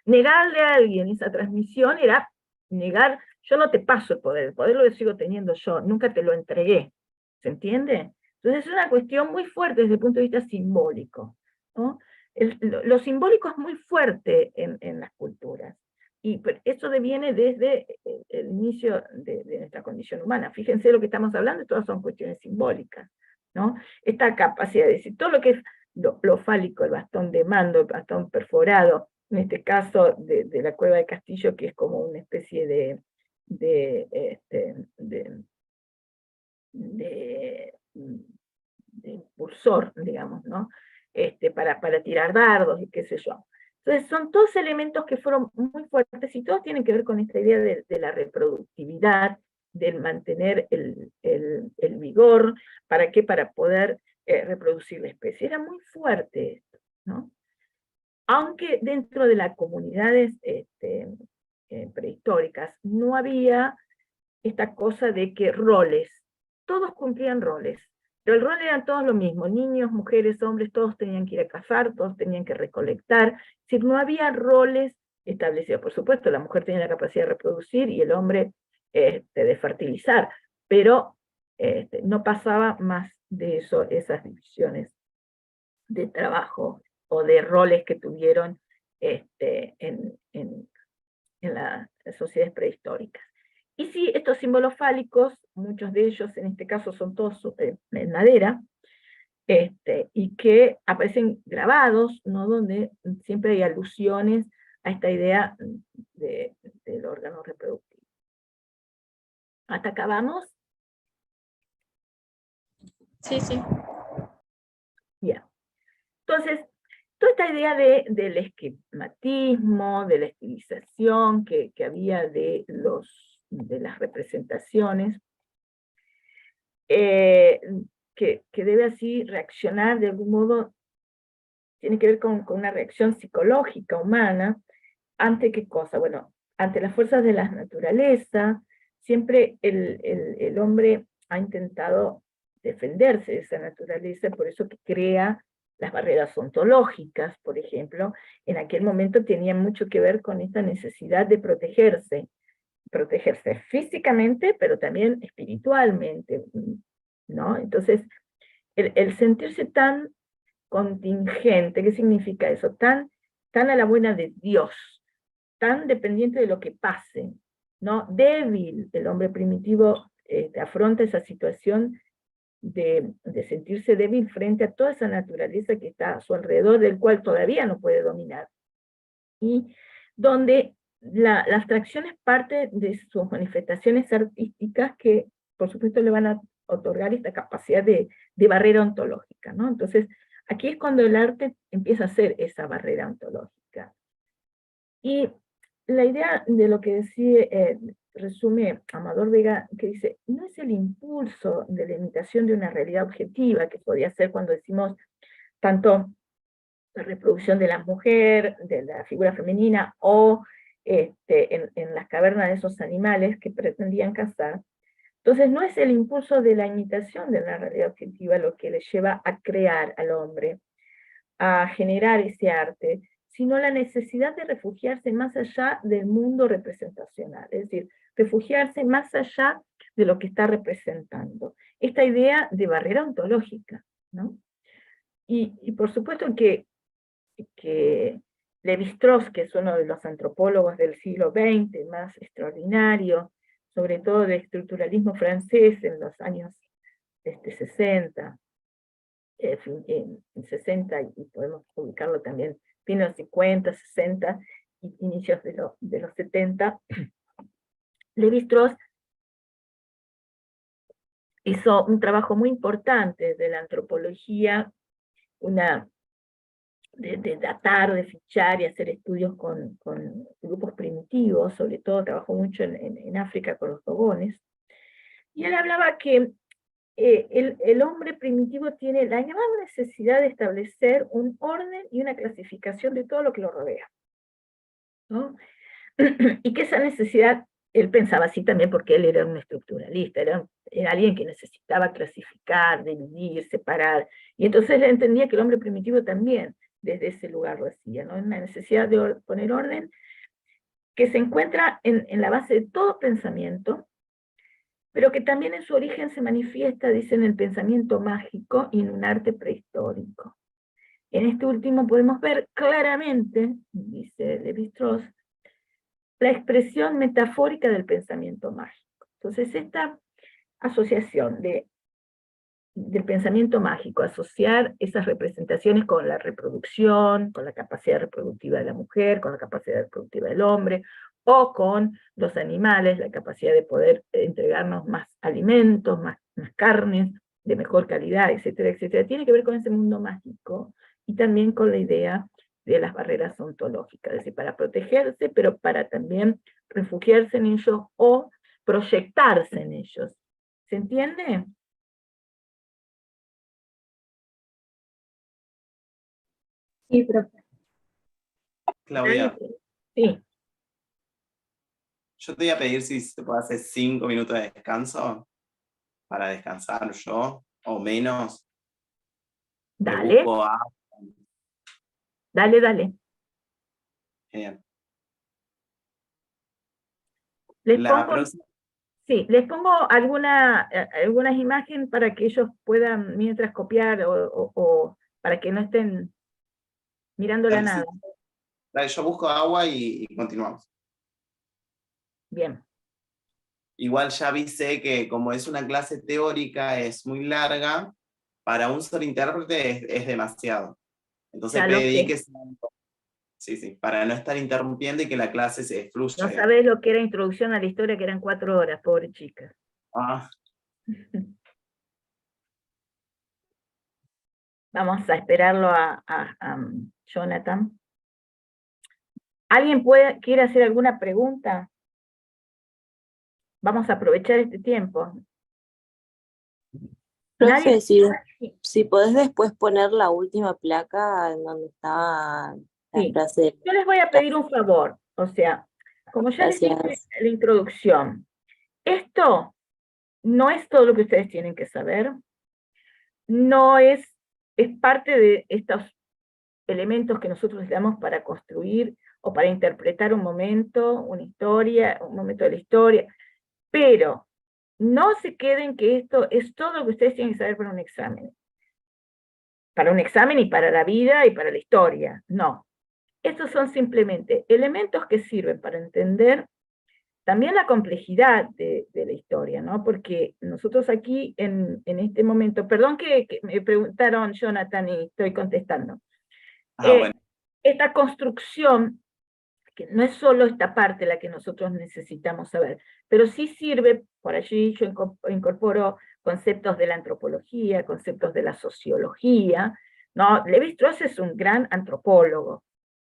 Negarle a alguien esa transmisión era negar, yo no te paso el poder lo sigo teniendo yo, nunca te lo entregué, ¿se entiende? Entonces es una cuestión muy fuerte desde el punto de vista simbólico, ¿no? Lo simbólico es muy fuerte en las culturas, y eso deviene desde el inicio de nuestra condición humana. Fíjense lo que estamos hablando, todas son cuestiones simbólicas, ¿no? Esta capacidad de decir, todo lo que es lo fálico, el bastón de mando, el bastón perforado, en este caso de la Cueva de Castillo, que es como una especie de impulsor, digamos, ¿no? Para tirar dardos y qué sé yo. Entonces son todos elementos que fueron muy fuertes y todos tienen que ver con esta idea de la reproductividad, del mantener el vigor, ¿para qué? Para poder reproducir la especie. Era muy fuerte esto, ¿no? Aunque dentro de las comunidades prehistóricas no había esta cosa de que roles, todos cumplían roles, pero el rol eran todos lo mismo, niños, mujeres, hombres, todos tenían que ir a cazar, todos tenían que recolectar, es decir, no había roles establecidos. Por supuesto, la mujer tenía la capacidad de reproducir y el hombre de fertilizar, pero no pasaba más de eso, esas divisiones de trabajo o de roles que tuvieron en las sociedades prehistóricas. Y sí, estos símbolos fálicos, muchos de ellos en este caso son todos en madera, y que aparecen grabados, ¿no? Donde siempre hay alusiones a esta idea del órgano reproductivo. ¿Hasta acá vamos? Sí, sí. Bien. Entonces, toda esta idea del esquematismo, de la estilización que había de las representaciones, que debe así reaccionar de algún modo, tiene que ver con una reacción psicológica humana, ¿ante qué cosa? Bueno, ante las fuerzas de la naturaleza, siempre el hombre ha intentado defenderse de esa naturaleza, por eso que crea Las barreras ontológicas, por ejemplo, en aquel momento tenían mucho que ver con esta necesidad de protegerse físicamente, pero también espiritualmente, ¿no? Entonces, el sentirse tan contingente, ¿qué significa eso? Tan a la buena de Dios, tan dependiente de lo que pase, ¿no? Débil, el hombre primitivo afronta esa situación de sentirse débil frente a toda esa naturaleza que está a su alrededor, del cual todavía no puede dominar. Y donde la abstracción es parte de sus manifestaciones artísticas que, por supuesto, le van a otorgar esta capacidad de barrera ontológica, ¿no? Entonces, aquí es cuando el arte empieza a ser esa barrera ontológica. Y la idea de lo que decía, resume Amador Vega, que dice, no es el impulso de la imitación de una realidad objetiva, que podría ser cuando decimos tanto la reproducción de la mujer, de la figura femenina, o en las cavernas de esos animales que pretendían cazar. Entonces no es el impulso de la imitación de la realidad objetiva lo que le lleva a crear al hombre, a generar ese arte, sino la necesidad de refugiarse más allá del mundo representacional, es decir, refugiarse más allá de lo que está representando. Esta idea de barrera ontológica, ¿no? Y por supuesto que Lévi-Strauss, que es uno de los antropólogos del siglo XX más extraordinario, sobre todo del estructuralismo francés en los años 60, en 60, y podemos ubicarlo también fin de los 50, 60, y inicios de los 70, Lévi-Strauss hizo un trabajo muy importante de la antropología, de datar, de fichar y hacer estudios con grupos primitivos, sobre todo trabajó mucho en África con los dogones, y él hablaba que el hombre primitivo tiene la gran necesidad de establecer un orden y una clasificación de todo lo que lo rodea, ¿no? Y que esa necesidad, él pensaba así también porque él era un estructuralista, era alguien que necesitaba clasificar, dividir, separar, y entonces él entendía que el hombre primitivo también desde ese lugar lo hacía, ¿no? Una necesidad de poner orden que se encuentra en la base de todo pensamiento, pero que también en su origen se manifiesta, dice, en el pensamiento mágico y en un arte prehistórico. En este último podemos ver claramente, dice Lévi-Strauss, la expresión metafórica del pensamiento mágico. Entonces, esta asociación del pensamiento mágico, asociar esas representaciones con la reproducción, con la capacidad reproductiva de la mujer, con la capacidad reproductiva del hombre, o con los animales, la capacidad de poder entregarnos más alimentos, más carnes de mejor calidad, etcétera, etcétera, tiene que ver con ese mundo mágico y también con la idea de las barreras ontológicas, es decir, para protegerse, pero para también refugiarse en ellos o proyectarse en ellos. ¿Se entiende? Sí, profe. Claudia, Sí. yo te voy a pedir si se puede hacer 5 minutos de descanso para descansar yo, o menos. Me Dale, busco a... dale. Bien. Les La pongo, próxima, sí, les pongo algunas imágenes para que ellos puedan mientras copiar o para que no estén mirando la nada. dale, yo busco agua y continuamos. Bien. Igual ya avisé que como es una clase teórica, es muy larga, para un solo intérprete es demasiado. Entonces Ya lo pedí sé. que sean... Sí, para no estar interrumpiendo y que la clase se fluya. No sabés lo que era introducción a la historia, que eran 4 horas, pobre chica. Ah, Vamos a esperarlo a Jonathan. ¿Alguien quiere hacer alguna pregunta? Vamos a aprovechar este tiempo. Profe, Sí. si podés después poner la última placa en donde estaba la Sí. frase. Yo les voy a pedir un favor, o sea, como ya les dije Gracias. en la introducción, esto no es todo lo que ustedes tienen que saber, no es es parte de estos elementos que nosotros le damos para construir o para interpretar un momento, una historia, un momento de la historia, pero no se queden que esto es todo lo que ustedes tienen que saber para un examen. Para un examen y para la vida y para la historia, no. Estos son simplemente elementos que sirven para entender también la complejidad de la historia, ¿no? Porque nosotros aquí, en este momento, perdón que me preguntaron, Jonathan, y estoy contestando. Bueno. Esta construcción, que no es solo esta parte la que nosotros necesitamos saber, pero sí sirve, por allí yo incorporo conceptos de la antropología, conceptos de la sociología, ¿no? Lévi-Strauss es un gran antropólogo,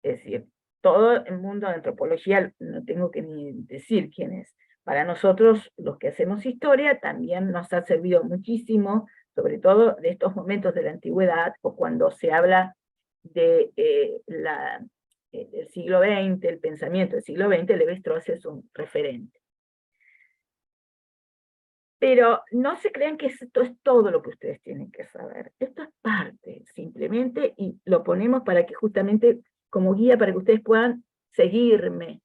es decir, todo el mundo de antropología, no tengo que ni decir quién es. Para nosotros, los que hacemos historia, también nos ha servido muchísimo, sobre todo de estos momentos de la antigüedad, o cuando se habla de el siglo XX, el pensamiento del siglo XX, Lévi-Strauss es un referente. Pero no se crean que esto es todo lo que ustedes tienen que saber. Esto es parte, simplemente, y lo ponemos para que justamente como guía, para que ustedes puedan seguirme,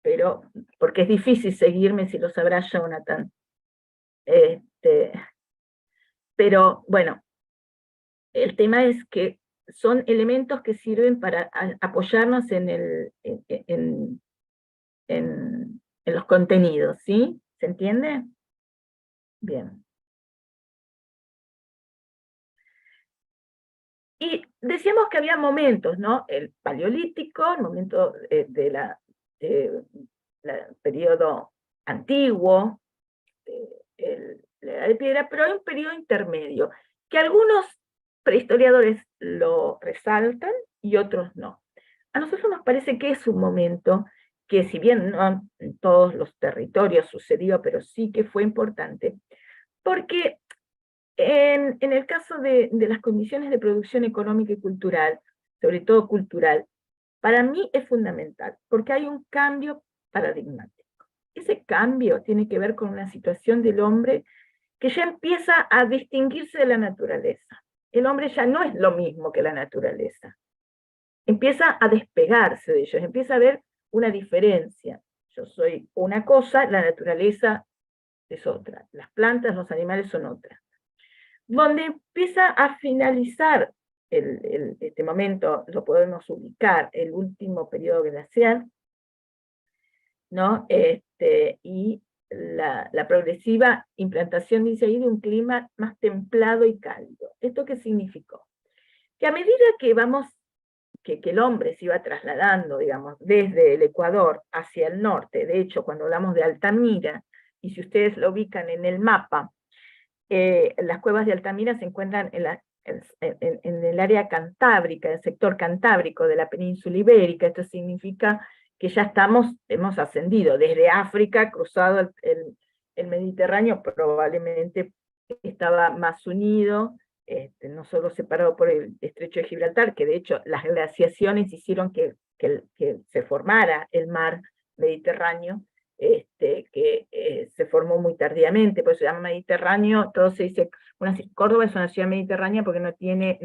pero, porque es difícil seguirme si lo sabrá Jonathan. Pero, bueno, el tema es que son elementos que sirven para apoyarnos en los contenidos, ¿sí? ¿Se entiende? Bien. Y decíamos que había momentos, ¿no? El paleolítico, el momento del periodo antiguo, la edad de piedra, pero hay un periodo intermedio, que algunos prehistoriadores lo resaltan y otros no. A nosotros nos parece que es un momento que, si bien no en todos los territorios sucedió, pero sí que fue importante, porque en el caso de las condiciones de producción económica y cultural, sobre todo cultural, para mí es fundamental, porque hay un cambio paradigmático. Ese cambio tiene que ver con una situación del hombre que ya empieza a distinguirse de la naturaleza. El hombre ya no es lo mismo que la naturaleza. Empieza a despegarse de ellos, empieza a ver una diferencia. Yo soy una cosa, la naturaleza es otra. Las plantas, los animales son otras. Donde empieza a finalizar este momento, lo podemos ubicar, el último periodo glacial, ¿no? Y la progresiva implantación, dice ahí, de un clima más templado y cálido. ¿Esto qué significó? Que a medida que que el hombre se iba trasladando, digamos, desde el Ecuador hacia el norte, de hecho, cuando hablamos de Altamira, y si ustedes lo ubican en el mapa, las cuevas de Altamira se encuentran en el área cantábrica, el sector cantábrico de la península ibérica. Esto significa que ya hemos ascendido desde África, cruzado el Mediterráneo, probablemente estaba más unido, no solo separado por el estrecho de Gibraltar, que de hecho las glaciaciones hicieron que se formara el mar Mediterráneo, que se formó muy tardíamente, por eso se llama Mediterráneo. Todo se dice, Córdoba es una ciudad mediterránea porque no tiene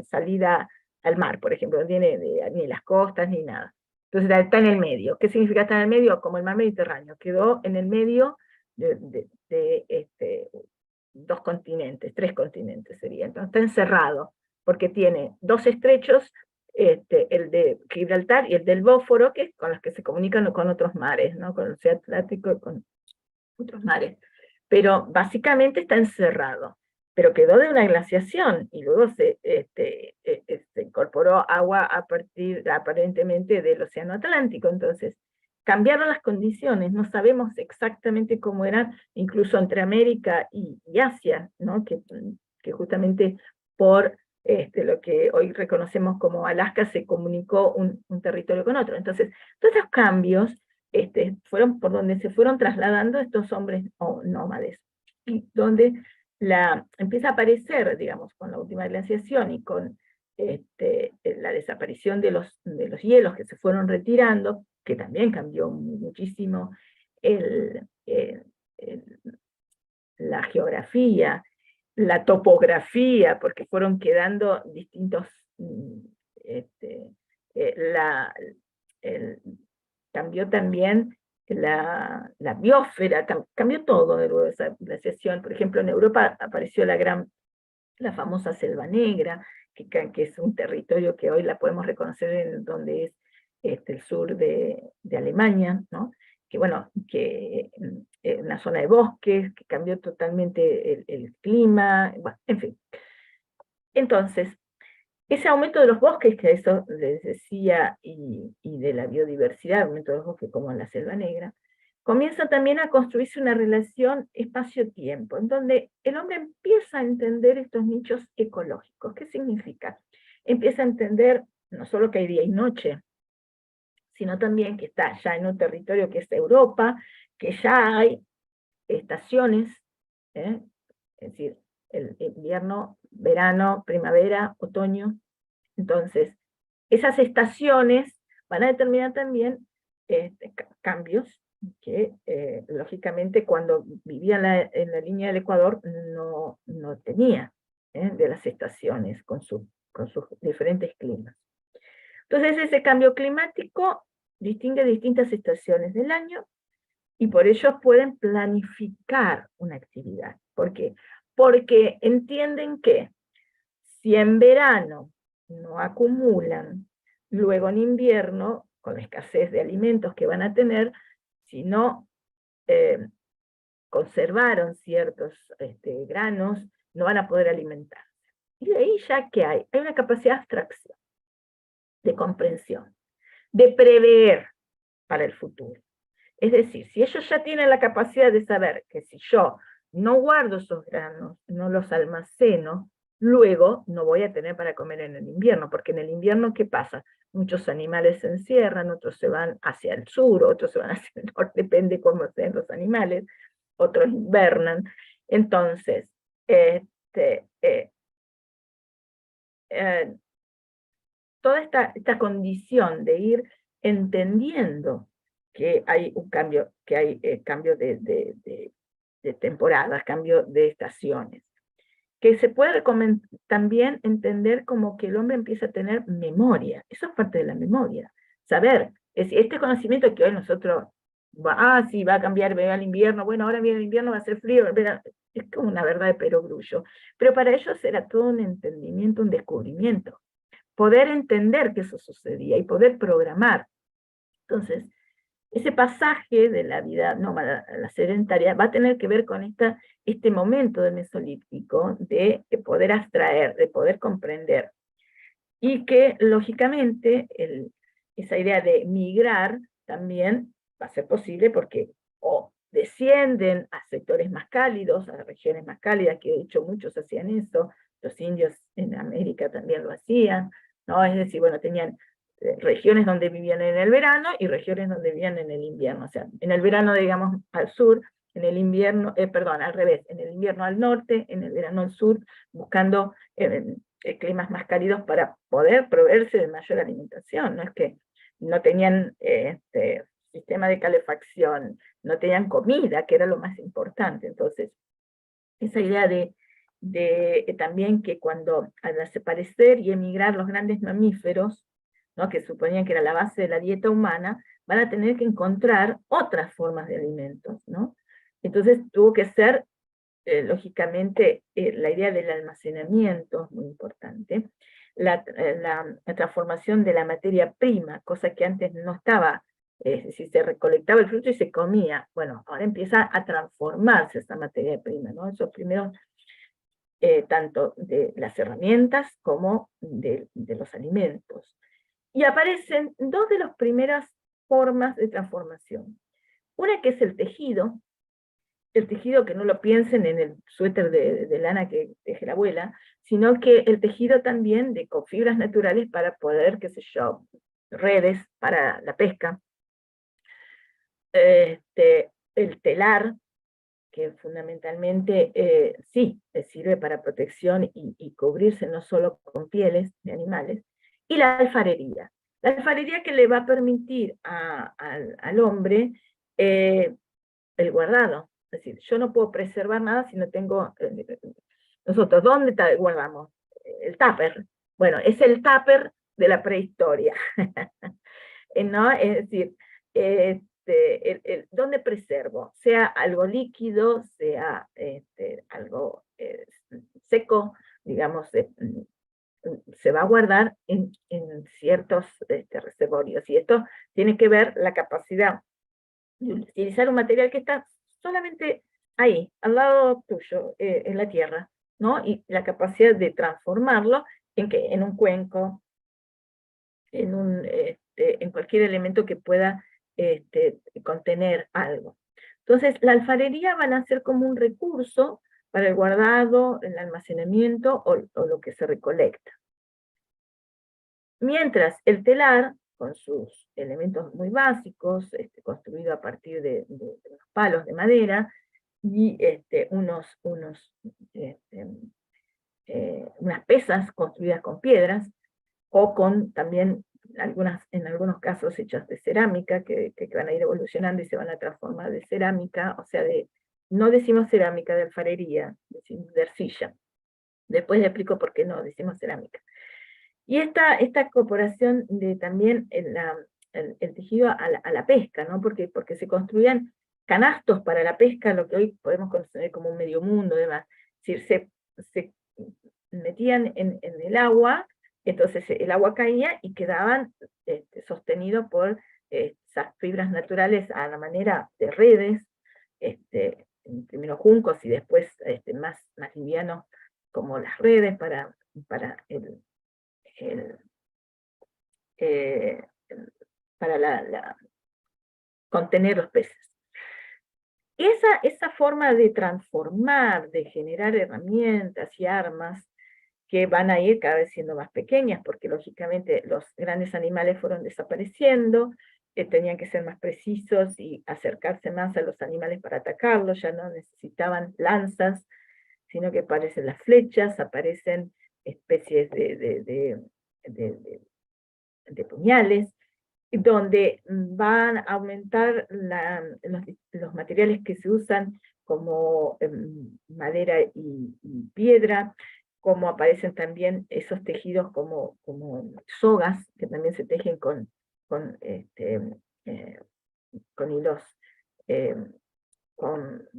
salida al mar, por ejemplo, no tiene ni las costas ni nada. Entonces está en el medio. ¿Qué significa estar en el medio? Como el mar Mediterráneo, quedó en el medio de dos continentes, tres continentes sería. Entonces está encerrado, porque tiene dos estrechos, el de Gibraltar y el del Bósforo, que es con los que se comunican con otros mares, ¿no? Con el Océano Atlántico y con otros mares. Pero básicamente está encerrado, pero quedó de una glaciación, y luego se incorporó agua a partir, aparentemente, del Océano Atlántico. Entonces, cambiaron las condiciones, no sabemos exactamente cómo eran, incluso entre América y Asia, ¿no? Que justamente por lo que hoy reconocemos como Alaska se comunicó un territorio con otro. Entonces, todos esos cambios fueron por donde se fueron trasladando estos hombres nómades, y donde empieza a aparecer, digamos, con la última glaciación y con la desaparición de los hielos que se fueron retirando, que también cambió muchísimo la geografía, la topografía, porque fueron quedando distintos, cambió también la biosfera, cambió todo de luego de esa glaciación. Por ejemplo, en Europa apareció la famosa Selva Negra, que es un territorio que hoy la podemos reconocer en donde es el sur de Alemania, ¿no? Que bueno, que una zona de bosques, que cambió totalmente el clima, bueno, en fin. Entonces, ese aumento de los bosques, que eso les decía, y de la biodiversidad, aumento de los bosques como en la Selva Negra, comienza también a construirse una relación espacio-tiempo, en donde el hombre empieza a entender estos nichos ecológicos. ¿Qué significa? Empieza a entender no solo que hay día y noche, sino también que está ya en un territorio que es Europa, que ya hay estaciones, es decir, el invierno, verano, primavera, otoño. Entonces, esas estaciones van a determinar también cambios que, lógicamente, cuando vivía en la línea del Ecuador no tenía de las estaciones con sus diferentes climas. Entonces, ese cambio climático distingue distintas estaciones del año, y por ello pueden planificar una actividad. ¿Por qué? Porque entienden que si en verano no acumulan, luego en invierno, con la escasez de alimentos que van a tener, si no conservaron ciertos granos, no van a poder alimentarse. Y de ahí ya que hay una capacidad de abstracción, de comprensión, de prever para el futuro. Es decir, si ellos ya tienen la capacidad de saber que si yo no guardo esos granos, no los almaceno, luego no voy a tener para comer en el invierno, porque en el invierno, ¿qué pasa? Muchos animales se encierran, otros se van hacia el sur, otros se van hacia el norte, depende cómo sean los animales, otros invernan. Entonces, toda esta condición de ir entendiendo que hay un cambio, que hay cambio de temporadas, cambio de estaciones, que se puede también entender como que el hombre empieza a tener memoria. Eso es parte de la memoria. Saber, este conocimiento que hoy nosotros, sí, va a cambiar, va al invierno, bueno, ahora viene el invierno, va a ser frío, es como una verdad de perogrullo. Pero para ellos era todo un entendimiento, un descubrimiento. Poder entender que eso sucedía y poder programar. Entonces, ese pasaje de la vida nómada a la sedentaria va a tener que ver con este momento del Mesolítico de poder abstraer, de poder comprender. Y que, lógicamente, esa idea de migrar también va a ser posible porque o descienden a sectores más cálidos, a regiones más cálidas, que de hecho muchos hacían eso, los indios en América también lo hacían, ¿no? Es decir, bueno, tenían regiones donde vivían en el verano y regiones donde vivían en el invierno. O sea, en el verano, digamos, al sur, en el invierno, perdón, al revés, en el invierno al norte, en el verano al sur, buscando climas más cálidos para poder proveerse de mayor alimentación. No es que no tenían sistema de calefacción, no tenían comida, que era lo más importante. Entonces, esa idea de también que cuando al desaparecer y emigrar los grandes mamíferos, ¿no?, que suponían que era la base de la dieta humana, van a tener que encontrar otras formas de alimentos, ¿no? Entonces tuvo que ser, lógicamente, la idea del almacenamiento, muy importante, la transformación de la materia prima, cosa que antes no estaba, si se recolectaba el fruto y se comía, bueno, ahora empieza a transformarse esa materia prima, ¿no? Esos primeros, tanto de las herramientas como de los alimentos. Y aparecen dos de las primeras formas de transformación. Una que es el tejido que no lo piensen en el suéter de lana que teje la abuela, sino que el tejido también con fibras naturales para poder, qué sé yo, redes para la pesca. El telar, que fundamentalmente sí, sirve para protección y cubrirse no solo con pieles de animales, y la alfarería. La alfarería que le va a permitir al hombre el guardado. Es decir, yo no puedo preservar nada si no tengo Nosotros, ¿dónde guardamos? El tupper. Bueno, es el tupper de la prehistoria. ¿No? Es decir, ¿dónde preservo? Sea algo líquido, sea algo seco, digamos, se va a guardar en ciertos reservorios. Y esto tiene que ver la capacidad de utilizar un material que está solamente ahí, al lado tuyo, en la tierra, ¿no? Y la capacidad de transformarlo en un cuenco, en cualquier elemento que pueda contener algo. Entonces, la alfarería van a ser como un recurso para el guardado, el almacenamiento o lo que se recolecta. Mientras el telar, con sus elementos muy básicos, construido a partir de unos palos de madera y unas pesas construidas con piedras, o con también en algunos casos hechas de cerámica, que van a ir evolucionando y se van a transformar de cerámica, o sea, no decimos cerámica de alfarería, decimos de arcilla. Después le explico por qué no decimos cerámica. Y esta incorporación de también el tejido a la pesca, ¿no? Porque se construían canastos para la pesca, lo que hoy podemos conocer como un medio mundo, además. Es decir, se metían en el agua, entonces el agua caía y quedaban sostenidos por esas fibras naturales a la manera de redes, primero juncos y después más livianos como las redes para eh, para contener los peces. Esa forma de transformar, de generar herramientas y armas que van a ir cada vez siendo más pequeñas, porque lógicamente los grandes animales fueron desapareciendo, tenían que ser más precisos y acercarse más a los animales para atacarlos, ya no necesitaban lanzas, sino que aparecen las flechas, aparecen especies de puñales, donde van a aumentar los materiales que se usan como madera y piedra, como aparecen también esos tejidos como sogas, que también se tejen con hilos, con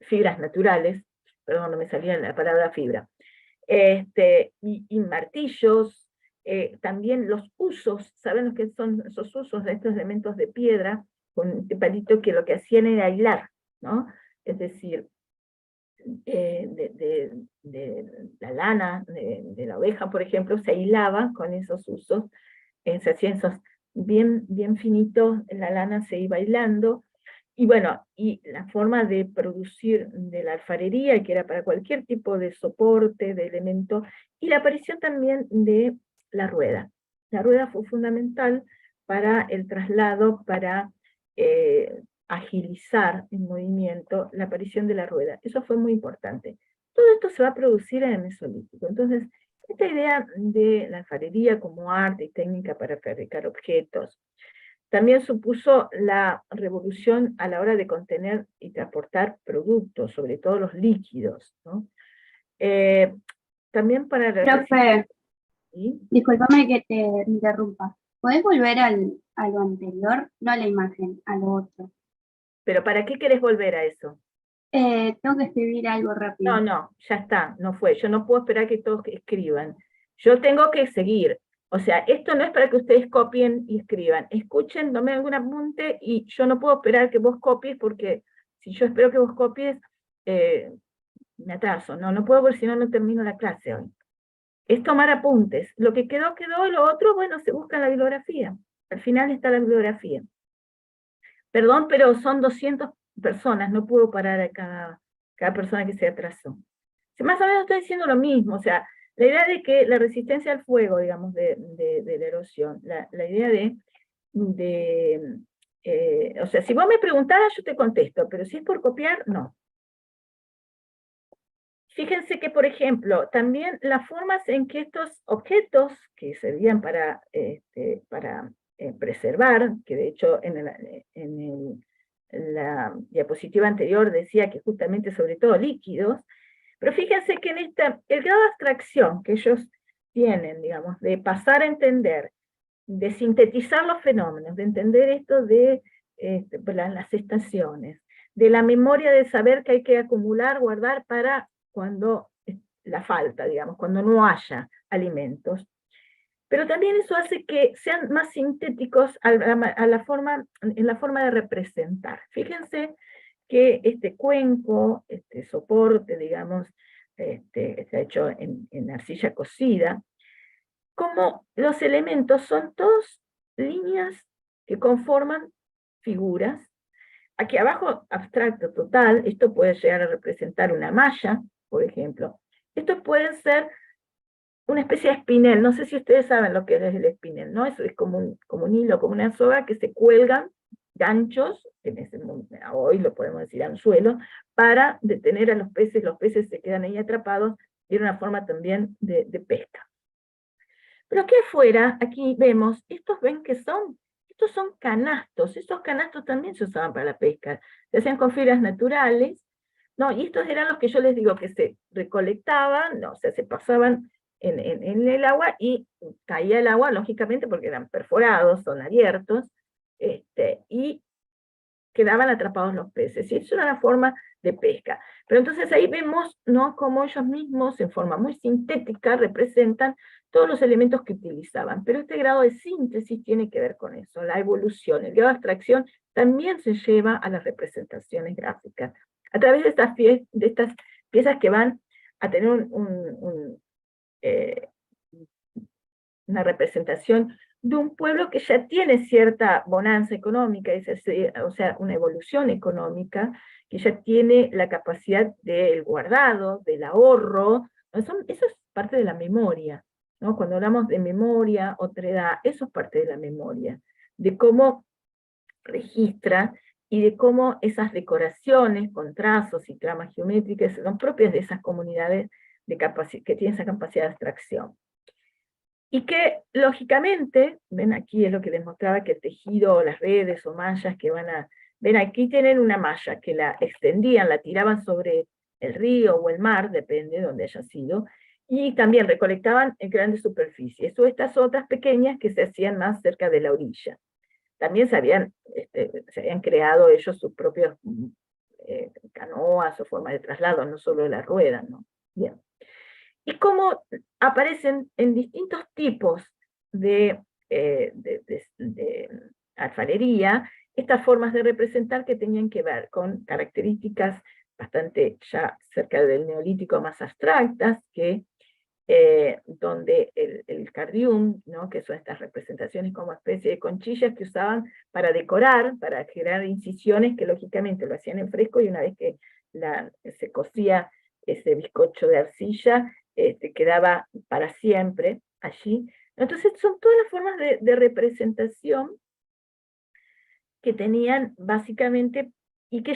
fibras naturales, perdón, no me salía la palabra fibra, y martillos, también los usos, ¿saben lo que son esos usos de estos elementos de piedra? Con este palito que lo que hacían era hilar, ¿no? Es decir, de la lana de la oveja, por ejemplo, se hilaba con esos usos, se hacían esos bien finitos, la lana se iba hilando, y bueno, y la forma de producir de la alfarería, que era para cualquier tipo de soporte, de elemento, y la aparición también de la rueda. La rueda fue fundamental para el traslado, para agilizar el movimiento, la aparición de la rueda. Eso fue muy importante. Todo esto se va a producir en el Mesolítico. Entonces, esta idea de la alfarería como arte y técnica para fabricar objetos, también supuso la revolución a la hora de contener y transportar productos, sobre todo los líquidos, ¿no? También para... Profe, ¿sí? discúlpame que te interrumpa. ¿Podés volver a lo anterior? No a la imagen, a lo otro. ¿Pero para qué querés volver a eso? Tengo que escribir algo rápido. No, ya está, no fue. Yo no puedo esperar que todos escriban. Yo tengo que seguir. O sea, esto no es para que ustedes copien y escriban. Escuchen, tomen algún apunte y yo no puedo esperar que vos copies porque si yo espero que vos copies, me atraso. No puedo porque si no, no termino la clase hoy. Es tomar apuntes. Lo que quedó, y lo otro, bueno, se busca en la bibliografía. Al final está la bibliografía. Perdón, pero son 200 personas, no puedo parar a cada persona que se atrasó. Si más o menos estoy diciendo lo mismo, o sea, la idea de que la resistencia al fuego, digamos, de la erosión, la idea o sea, si vos me preguntaras, yo te contesto, pero si es por copiar, no. Fíjense que, por ejemplo, también las formas en que estos objetos, que servían para preservar, que de hecho en la diapositiva anterior decía que justamente sobre todo líquidos, Pero fíjense que el grado de abstracción que ellos tienen, digamos, de pasar a entender, de sintetizar los fenómenos, de entender esto de las estaciones, de la memoria de saber que hay que acumular, guardar para cuando la falta, digamos, cuando no haya alimentos. Pero también eso hace que sean más sintéticos en la forma de representar. Fíjense que este cuenco, este soporte, digamos, está hecho en arcilla cocida, como los elementos son todos líneas que conforman figuras. Aquí abajo, abstracto total, esto puede llegar a representar una malla, por ejemplo. Esto puede ser una especie de espinel, no sé si ustedes saben lo que es el espinel, ¿no? Eso es como un hilo, como una soga que se cuelgan ganchos, hoy lo podemos decir anzuelo, para detener a los peces se quedan ahí atrapados, y era una forma también de pesca. Pero aquí afuera, aquí vemos, ven que estos son canastos, estos canastos también se usaban para la pesca, se hacían con fibras naturales, ¿no? Y estos eran los que yo les digo que se recolectaban, o sea, se pasaban en el agua y caía el agua, lógicamente, porque eran perforados, son abiertos, y quedaban atrapados los peces, y eso era una forma de pesca. Pero entonces ahí vemos, ¿no?, cómo ellos mismos, en forma muy sintética, representan todos los elementos que utilizaban. Pero este grado de síntesis tiene que ver con eso, la evolución. El grado de abstracción también se lleva a las representaciones gráficas, a través de estas piezas que van a tener una representación de un pueblo que ya tiene cierta bonanza económica, o sea, una evolución económica, que ya tiene la capacidad del guardado, del ahorro. Eso es parte de la memoria, ¿no? Cuando hablamos de memoria, otredad, eso es parte de la memoria, de cómo registra y de cómo esas decoraciones con trazos y tramas geométricas son propias de esas comunidades que tienen esa capacidad de abstracción. Y que, lógicamente, ven aquí es lo que les mostraba, que el tejido, las redes o mallas que ven aquí tienen una malla que la extendían, la tiraban sobre el río o el mar, depende de donde haya sido, y también recolectaban en grandes superficies, o estas otras pequeñas que se hacían más cerca de la orilla. También se habían creado ellos sus propios canoas o formas de traslado, no solo la rueda, ¿no? Bien. Y cómo aparecen en distintos tipos de alfarería estas formas de representar que tenían que ver con características bastante ya cerca del neolítico más abstractas, donde el cardium, ¿no?, que son estas representaciones como especie de conchillas que usaban para decorar, para generar incisiones que lógicamente lo hacían en fresco, y una vez que se cocía ese bizcocho de arcilla, quedaba para siempre allí. Entonces son todas las formas de representación que tenían básicamente, y que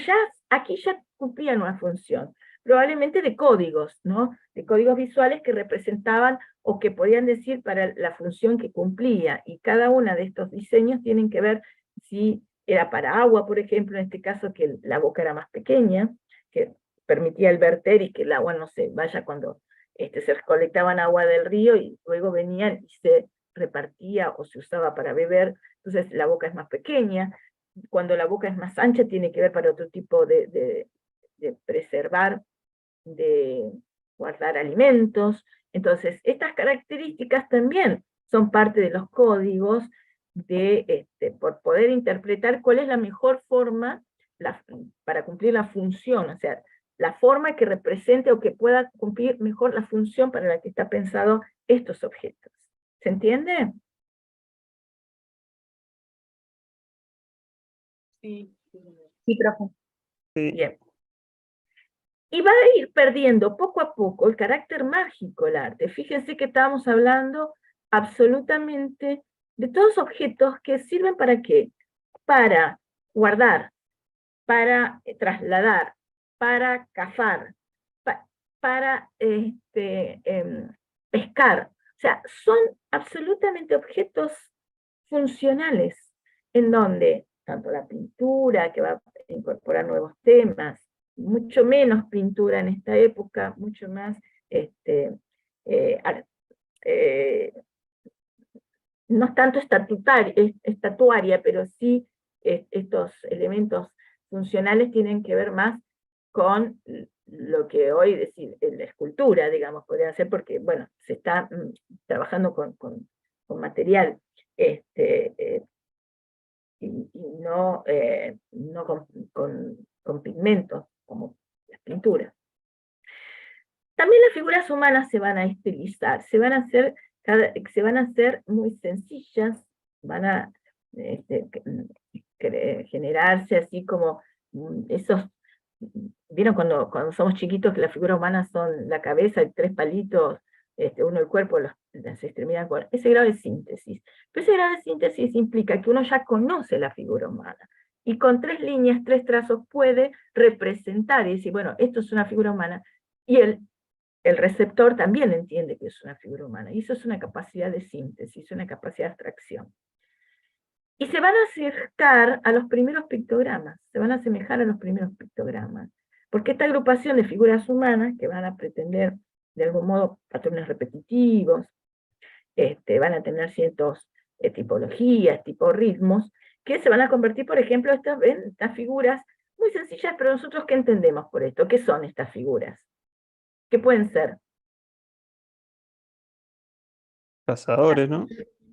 aquí ya cumplían una función, probablemente de códigos, ¿no?, de códigos visuales que representaban o que podían decir para la función que cumplía, y cada uno de estos diseños tienen que ver si era para agua, por ejemplo, en este caso que la boca era más pequeña, que permitía el verter y que el agua no se vaya cuando se recolectaban agua del río y luego venían y se repartía o se usaba para beber, entonces la boca es más pequeña. Cuando la boca es más ancha tiene que ver para otro tipo de preservar, de guardar alimentos. Entonces, estas características también son parte de los códigos por poder interpretar cuál es la mejor forma para cumplir la función, o sea, la forma que represente o que pueda cumplir mejor la función para la que está pensado estos objetos. ¿Se entiende? Sí. Sí, profe. Bien. Y va a ir perdiendo poco a poco el carácter mágico el arte. Fíjense que estábamos hablando absolutamente de todos objetos que sirven ¿para qué? Para guardar, para trasladar, para cazar, para pescar. O sea, son absolutamente objetos funcionales, en donde tanto la pintura, que va a incorporar nuevos temas, mucho menos pintura en esta época, mucho más no tanto estatuaria, pero sí estos elementos funcionales tienen que ver más con lo que hoy decir la escultura, digamos, podría ser, porque, bueno, se está trabajando con material y no, no con pigmentos, como las pinturas. También las figuras humanas se van a estilizar, se van a hacer muy sencillas, van a generarse así como esos. ¿Vieron cuando somos chiquitos que las figuras humanas son la cabeza y 3 palitos, uno el cuerpo, las extremidades? Bueno, ese grado de síntesis. Pero ese grado de síntesis implica que uno ya conoce la figura humana, y con 3 líneas, 3 trazos puede representar y decir, bueno, esto es una figura humana, y el receptor también entiende que es una figura humana, y eso es una capacidad de síntesis, una capacidad de abstracción. Y se van a acercar a los primeros pictogramas, se van a asemejar a los primeros pictogramas, porque esta agrupación de figuras humanas, que van a pretender de algún modo patrones repetitivos, van a tener ciertas tipologías, ritmos, que se van a convertir, por ejemplo, en estas figuras muy sencillas, pero nosotros ¿qué entendemos por esto? ¿Qué son estas figuras? ¿Qué pueden ser? Cazadores, ¿no?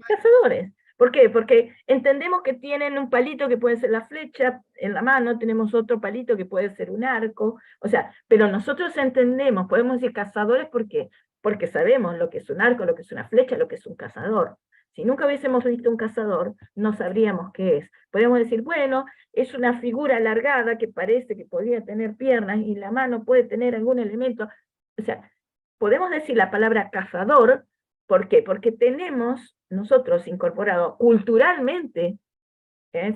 Cazadores. ¿Por qué? Porque entendemos que tienen un palito que puede ser la flecha en la mano, tenemos otro palito que puede ser un arco, o sea, pero nosotros entendemos, podemos decir cazadores, ¿por qué? Porque sabemos lo que es un arco, lo que es una flecha, lo que es un cazador. Si nunca hubiésemos visto un cazador, no sabríamos qué es. Podemos decir, bueno, es una figura alargada que parece que podría tener piernas y la mano puede tener algún elemento. O sea, podemos decir la palabra cazador. ¿Por qué? Porque tenemos nosotros incorporado culturalmente,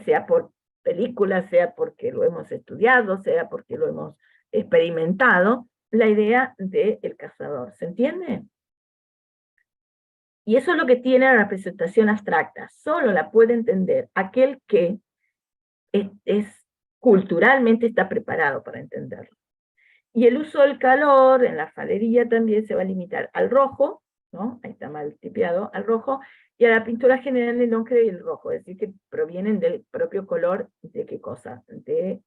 sea por películas, sea porque lo hemos estudiado, sea porque lo hemos experimentado, la idea del cazador. ¿Se entiende? Y eso es lo que tiene la representación abstracta. Solo la puede entender aquel que culturalmente está preparado para entenderlo. Y el uso del color en la alfarería también se va a limitar al rojo, ¿no? Ahí está mal tipeado, al rojo, y a la pintura general del ocre y el rojo, es decir, que provienen del propio color de qué cosa, de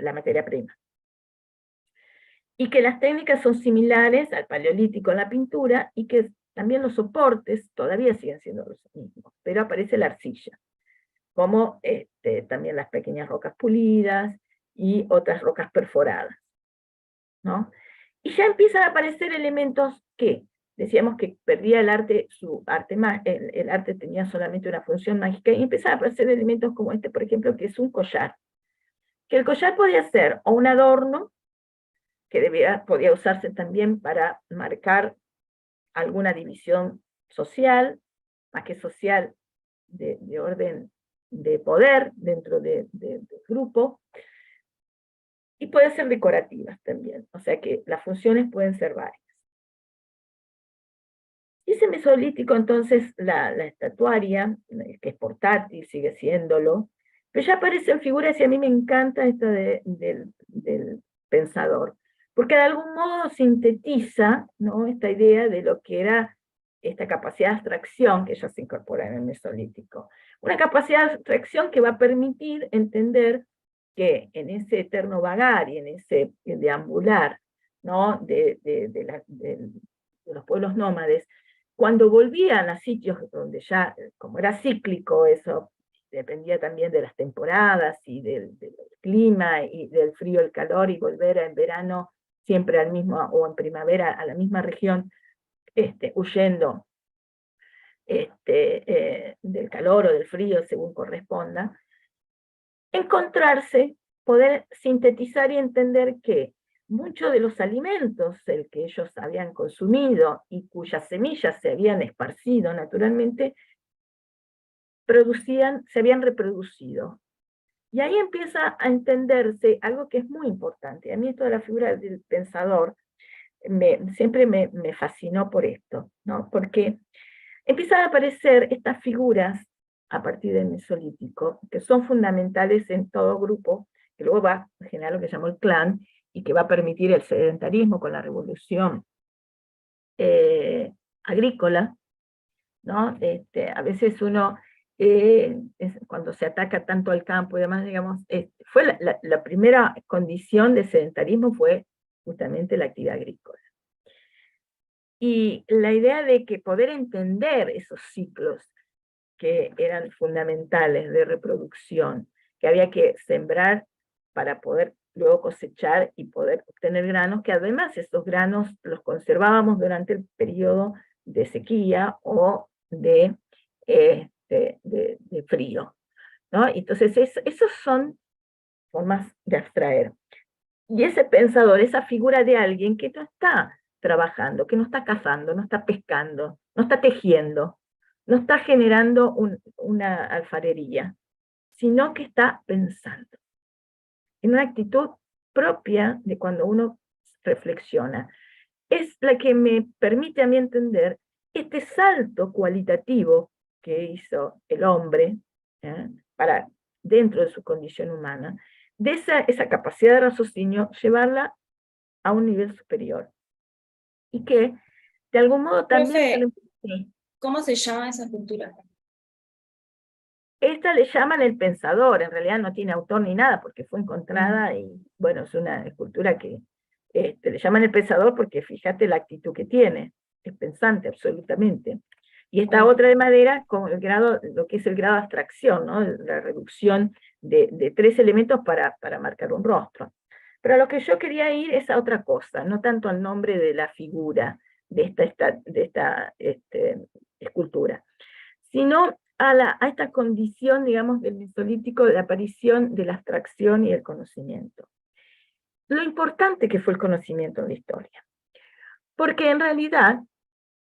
la materia prima. Y que las técnicas son similares al paleolítico en la pintura, y que también los soportes todavía siguen siendo los mismos, pero aparece la arcilla, como también las pequeñas rocas pulidas y otras rocas perforadas, ¿no? Y ya empiezan a aparecer elementos que decíamos que perdía el arte, el arte tenía solamente una función mágica, y empiezan a aparecer elementos como este, por ejemplo, que es un collar. Que el collar podía ser o un adorno, que podía usarse también para marcar alguna división social, más que social, de orden de poder dentro del grupo, y puede ser decorativas también, o sea que las funciones pueden ser varias. Y ese mesolítico, entonces, la estatuaria, que es portátil, sigue siéndolo, pero ya aparecen figuras, y a mí me encanta esta del pensador, porque de algún modo sintetiza, ¿no?, esta idea de lo que era esta capacidad de abstracción que ya se incorpora en el mesolítico. Una capacidad de abstracción que va a permitir entender que en ese eterno vagar y en ese deambular, ¿no?, de los pueblos nómades, cuando volvían a sitios donde ya, como era cíclico, eso dependía también de las temporadas y del clima y del frío, el calor, y volver en verano siempre al mismo, o en primavera a la misma región, huyendo del calor o del frío, según corresponda, encontrarse, poder sintetizar y entender que muchos de los alimentos el que ellos habían consumido y cuyas semillas se habían esparcido naturalmente, se habían reproducido. Y ahí empieza a entenderse algo que es muy importante. A mí esto de la figura del pensador siempre me fascinó por esto, ¿no? Porque empiezan a aparecer estas figuras a partir del Mesolítico, que son fundamentales en todo grupo, que luego va a generar lo que llamó el clan, y que va a permitir el sedentarismo con la revolución agrícola, ¿no? A veces uno, cuando se ataca tanto al campo y demás, digamos, fue la primera condición de sedentarismo fue justamente la actividad agrícola. Y la idea de que poder entender esos ciclos que eran fundamentales de reproducción, que había que sembrar para poder luego cosechar y poder obtener granos, que además esos granos los conservábamos durante el periodo de sequía o de frío, ¿no? Entonces, esos son formas de abstraer. Y ese pensador, esa figura de alguien que no está trabajando, que no está cazando, no está pescando, no está tejiendo, no está generando una alfarería, sino que está pensando, en una actitud propia de cuando uno reflexiona. Es la que me permite a mí entender este salto cualitativo que hizo el hombre para dentro de su condición humana, de esa capacidad de raciocinio, llevarla a un nivel superior. Y que, de algún modo, también... Profe, ¿cómo se llama esa cultura? Esta le llaman el pensador, en realidad no tiene autor ni nada, porque fue encontrada y, bueno, es una escultura que le llaman el pensador porque fíjate la actitud que tiene, es pensante absolutamente. Y esta otra de madera, con el grado, lo que es el grado de abstracción, ¿no? La reducción de 3 elementos para marcar un rostro. Pero a lo que yo quería ir es a otra cosa, no tanto al nombre de la figura de esta escultura, sino a esta condición, digamos, del mesolítico, de la aparición de la abstracción y el conocimiento. Lo importante que fue el conocimiento en la historia. Porque en realidad,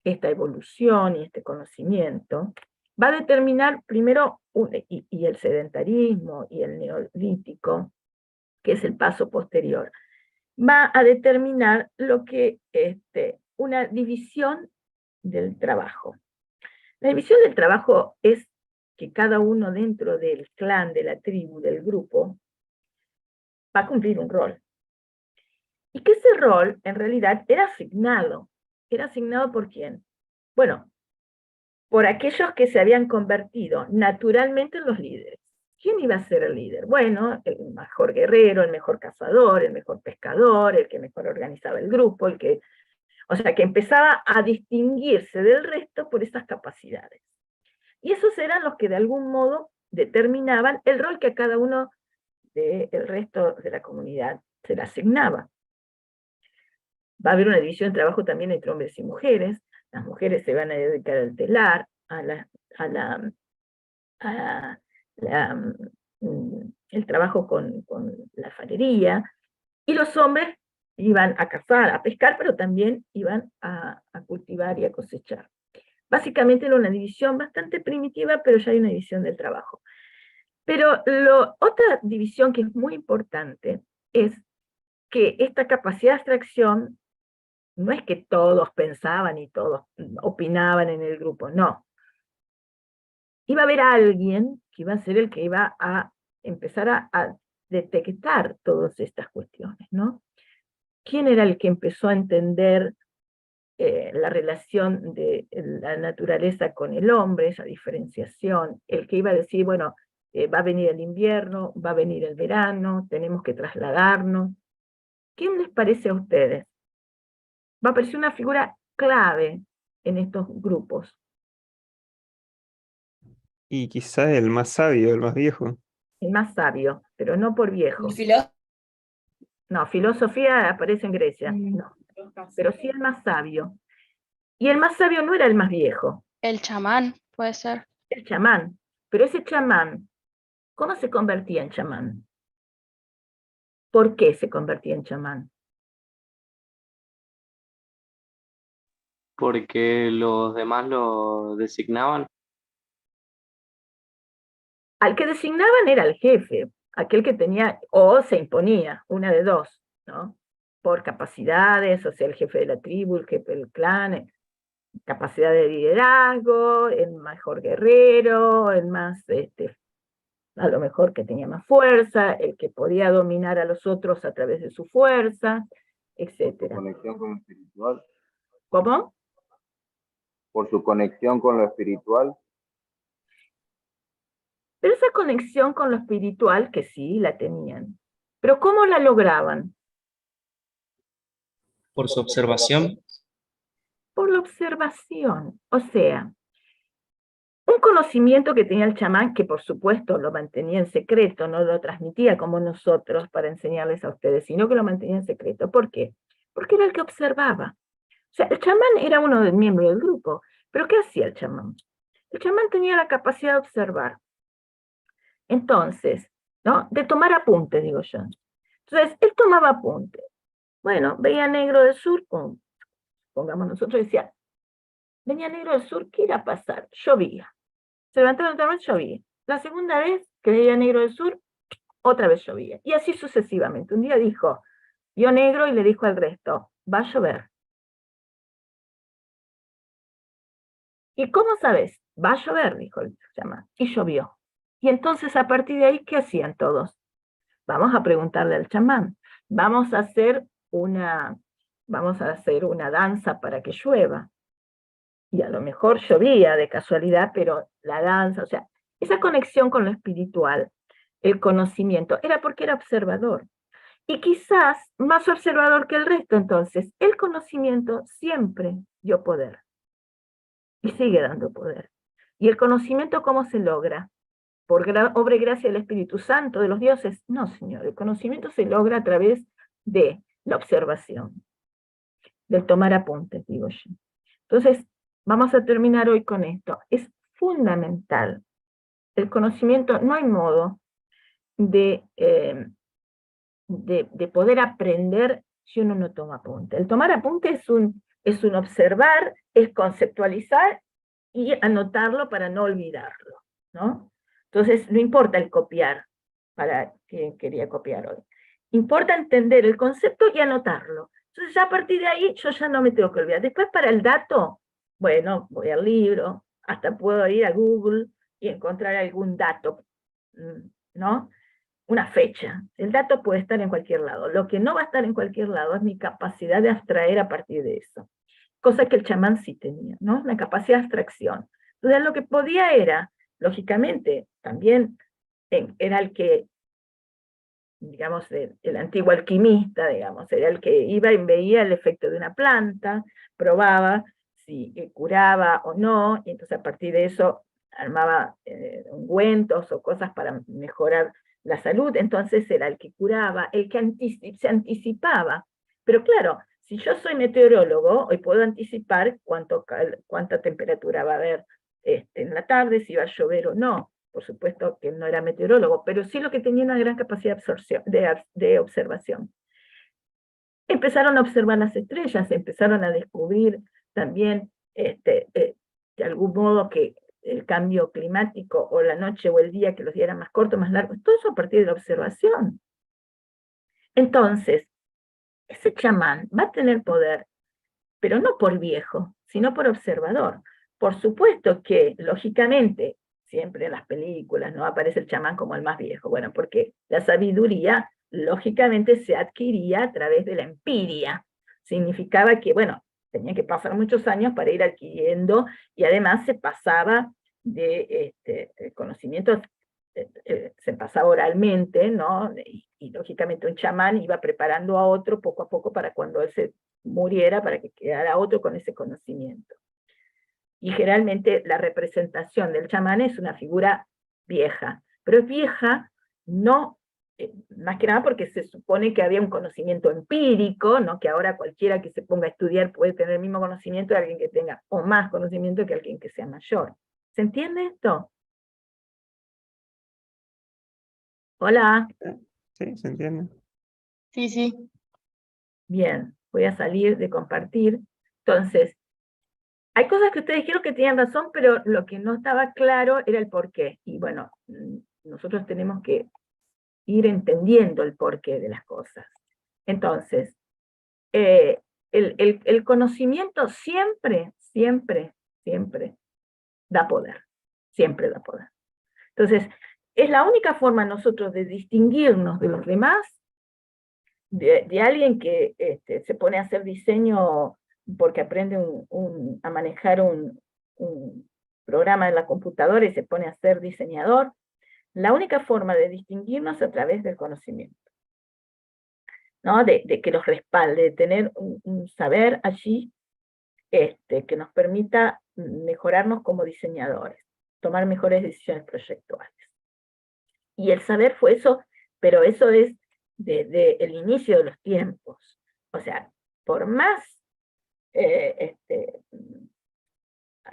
esta evolución y este conocimiento va a determinar primero, y el sedentarismo y el neolítico, que es el paso posterior, va a determinar lo que, una división del trabajo. La división del trabajo es que cada uno dentro del clan, de la tribu, del grupo, va a cumplir un rol. Y que ese rol, en realidad, era asignado. ¿Era asignado por quién? Bueno, por aquellos que se habían convertido naturalmente en los líderes. ¿Quién iba a ser el líder? Bueno, el mejor guerrero, el mejor cazador, el mejor pescador, el que mejor organizaba el grupo, o sea, que empezaba a distinguirse del resto por esas capacidades. Y esos eran los que de algún modo determinaban el rol que a cada uno del resto de la comunidad se le asignaba. Va a haber una división de trabajo también entre hombres y mujeres. Las mujeres se van a dedicar al telar, el trabajo con la alfarería, y los hombres iban a cazar, a pescar, pero también iban a cultivar y a cosechar. Básicamente era una división bastante primitiva, pero ya hay una división del trabajo. Pero otra división que es muy importante es que esta capacidad de abstracción no es que todos pensaban y todos opinaban en el grupo, no. Iba a haber alguien que iba a ser el que iba a empezar a detectar todas estas cuestiones, ¿no? ¿Quién era el que empezó a entender la relación de la naturaleza con el hombre, esa diferenciación? El que iba a decir, bueno, va a venir el invierno, va a venir el verano, tenemos que trasladarnos. ¿Quién les parece a ustedes? Va a aparecer una figura clave en estos grupos. Y quizá el más sabio, el más viejo. El más sabio, pero no por viejo. ¿El filósofo? No, filosofía aparece en Grecia, no. Pero sí el más sabio. Y el más sabio no era el más viejo. El chamán, puede ser. El chamán. Pero ese chamán, ¿cómo se convertía en chamán? ¿Por qué se convertía en chamán? Porque los demás lo designaban. Al que designaban era el jefe, aquel que tenía, o se imponía, una de dos, ¿no? Por capacidades, o sea, el jefe de la tribu, el jefe del clan, capacidad de liderazgo, el mejor guerrero, el más a lo mejor que tenía más fuerza, el que podía dominar a los otros a través de su fuerza, etc. Conexión con lo espiritual. ¿Cómo? Por su conexión con lo espiritual. Pero esa conexión con lo espiritual, que sí, la tenían. Pero ¿cómo la lograban? Por su observación. Por la observación. O sea, un conocimiento que tenía el chamán, que por supuesto lo mantenía en secreto, no lo transmitía como nosotros para enseñarles a ustedes, sino que lo mantenía en secreto. ¿Por qué? Porque era el que observaba. O sea, el chamán era uno del miembro del grupo. ¿Pero qué hacía el chamán? El chamán tenía la capacidad de observar. Entonces, ¿no? De tomar apuntes, digo yo. Entonces, él tomaba apuntes. Bueno, veía negro del sur, pongamos nosotros, decía, venía negro del sur, ¿qué iba a pasar? Llovía. Se levantaron otra vez, llovía. La segunda vez que veía negro del sur, otra vez llovía. Y así sucesivamente. Un día dijo, vio negro y le dijo al resto, va a llover. ¿Y cómo sabes? Va a llover, dijo el chamán. Y llovió. Y entonces a partir de ahí, ¿qué hacían todos? Vamos a preguntarle al chamán. Vamos a hacer una danza para que llueva. Y a lo mejor llovía de casualidad, pero la danza, o sea, esa conexión con lo espiritual, el conocimiento, era porque era observador. Y quizás más observador que el resto, entonces, el conocimiento siempre dio poder. Y sigue dando poder. ¿Y el conocimiento cómo se logra? ¿Por obra y gracia del Espíritu Santo, de los dioses? No, señor, el conocimiento se logra a través de la observación, del tomar apuntes, digo yo. Entonces, vamos a terminar hoy con esto. Es fundamental. El conocimiento, no hay modo de poder aprender si uno no toma apunte. El tomar apunte es un observar, es conceptualizar y anotarlo para no olvidarlo, ¿no? Entonces, no importa el copiar, para quien quería copiar hoy. Importa entender el concepto y anotarlo. Entonces, ya a partir de ahí, yo ya no me tengo que olvidar. Después, para el dato, bueno, voy al libro, hasta puedo ir a Google y encontrar algún dato, ¿no? Una fecha. El dato puede estar en cualquier lado. Lo que no va a estar en cualquier lado es mi capacidad de abstraer a partir de eso. Cosa que el chamán sí tenía, ¿no? Una capacidad de abstracción. Entonces, lo que podía era, lógicamente, también era el que, digamos, el antiguo alquimista, digamos, era el que iba y veía el efecto de una planta, probaba si curaba o no, y entonces a partir de eso armaba ungüentos o cosas para mejorar la salud. Entonces era el que curaba, el que se anticipaba. Pero claro, si yo soy meteorólogo, hoy puedo anticipar cuánta temperatura va a haber en la tarde, si va a llover o no. Por supuesto que no era meteorólogo, pero sí lo que tenía una gran capacidad de absorción, de observación. Empezaron a observar las estrellas, empezaron a descubrir también, de algún modo, que el cambio climático, o la noche o el día, que los días eran más cortos, más largos, todo eso a partir de la observación. Entonces, ese chamán va a tener poder, pero no por viejo, sino por observador. Por supuesto que, lógicamente, siempre en las películas no aparece el chamán como el más viejo, bueno, porque la sabiduría, lógicamente, se adquiría a través de la empiria. Significaba que, bueno, tenía que pasar muchos años para ir adquiriendo, y además se pasaba de conocimientos, se pasaba oralmente, ¿no? Y lógicamente un chamán iba preparando a otro poco a poco para cuando él se muriera, para que quedara otro con ese conocimiento. Y generalmente la representación del chamán es una figura vieja, pero es vieja no, más que nada porque se supone que había un conocimiento empírico, ¿no? Que ahora cualquiera que se ponga a estudiar puede tener el mismo conocimiento de alguien que tenga, o más conocimiento que alguien que sea mayor. ¿Se entiende esto? Hola. Sí, se entiende. Sí, sí. Bien, voy a salir de compartir. Entonces, hay cosas que ustedes dijeron que tenían razón, pero lo que no estaba claro era el porqué. Y bueno, nosotros tenemos que ir entendiendo el porqué de las cosas. Entonces, el conocimiento siempre, siempre, siempre da poder. Siempre da poder. Entonces, es la única forma nosotros de distinguirnos de los demás, de alguien que se pone a hacer diseño porque aprende a manejar un programa en la computadora y se pone a ser diseñador. La única forma de distinguirnos es a través del conocimiento, ¿no? De que nos respalde, de tener un saber allí que nos permita mejorarnos como diseñadores, tomar mejores decisiones proyectuales. Y el saber fue eso, pero eso es desde el inicio de los tiempos. O sea, por más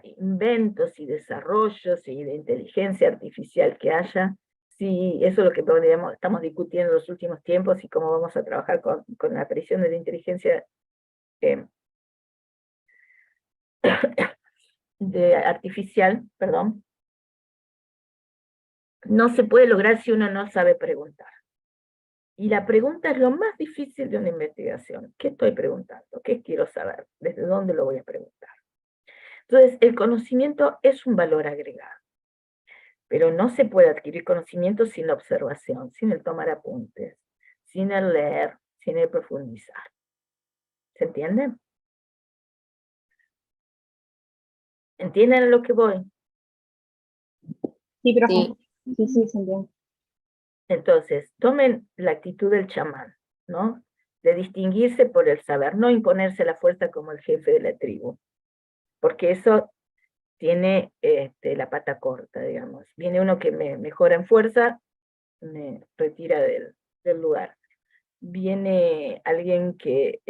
inventos y desarrollos y de inteligencia artificial que haya, sí, eso es lo que estamos discutiendo en los últimos tiempos y cómo vamos a trabajar con la aparición de la inteligencia artificial, perdón, no se puede lograr si uno no sabe preguntar. Y la pregunta es lo más difícil de una investigación. ¿Qué estoy preguntando? ¿Qué quiero saber? ¿Desde dónde lo voy a preguntar? Entonces, el conocimiento es un valor agregado, pero no se puede adquirir conocimiento sin la observación, sin el tomar apuntes, sin el leer, sin el profundizar. ¿Se entiende? ¿Entienden a lo que voy? Sí, profe. Sí. Sí, sí, se entiende. Entonces, tomen la actitud del chamán, ¿no? De distinguirse por el saber, no imponerse la fuerza como el jefe de la tribu, porque eso tiene la pata corta, digamos. Viene uno que me mejora en fuerza, me retira del lugar. Viene alguien que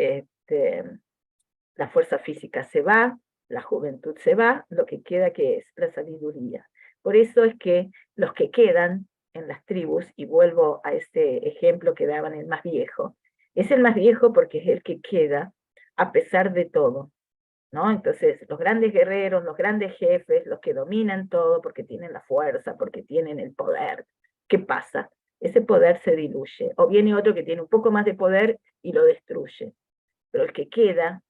la fuerza física se va, la juventud se va, lo que queda que es la sabiduría. Por eso es que los que quedan en las tribus, y vuelvo a este ejemplo que daban el más viejo, es el más viejo porque es el que queda a pesar de todo, ¿no? Entonces, los grandes guerreros, los grandes jefes, los que dominan todo porque tienen la fuerza, porque tienen el poder, ¿qué pasa? Ese poder se diluye, o viene otro que tiene un poco más de poder y lo destruye. Pero el que queda,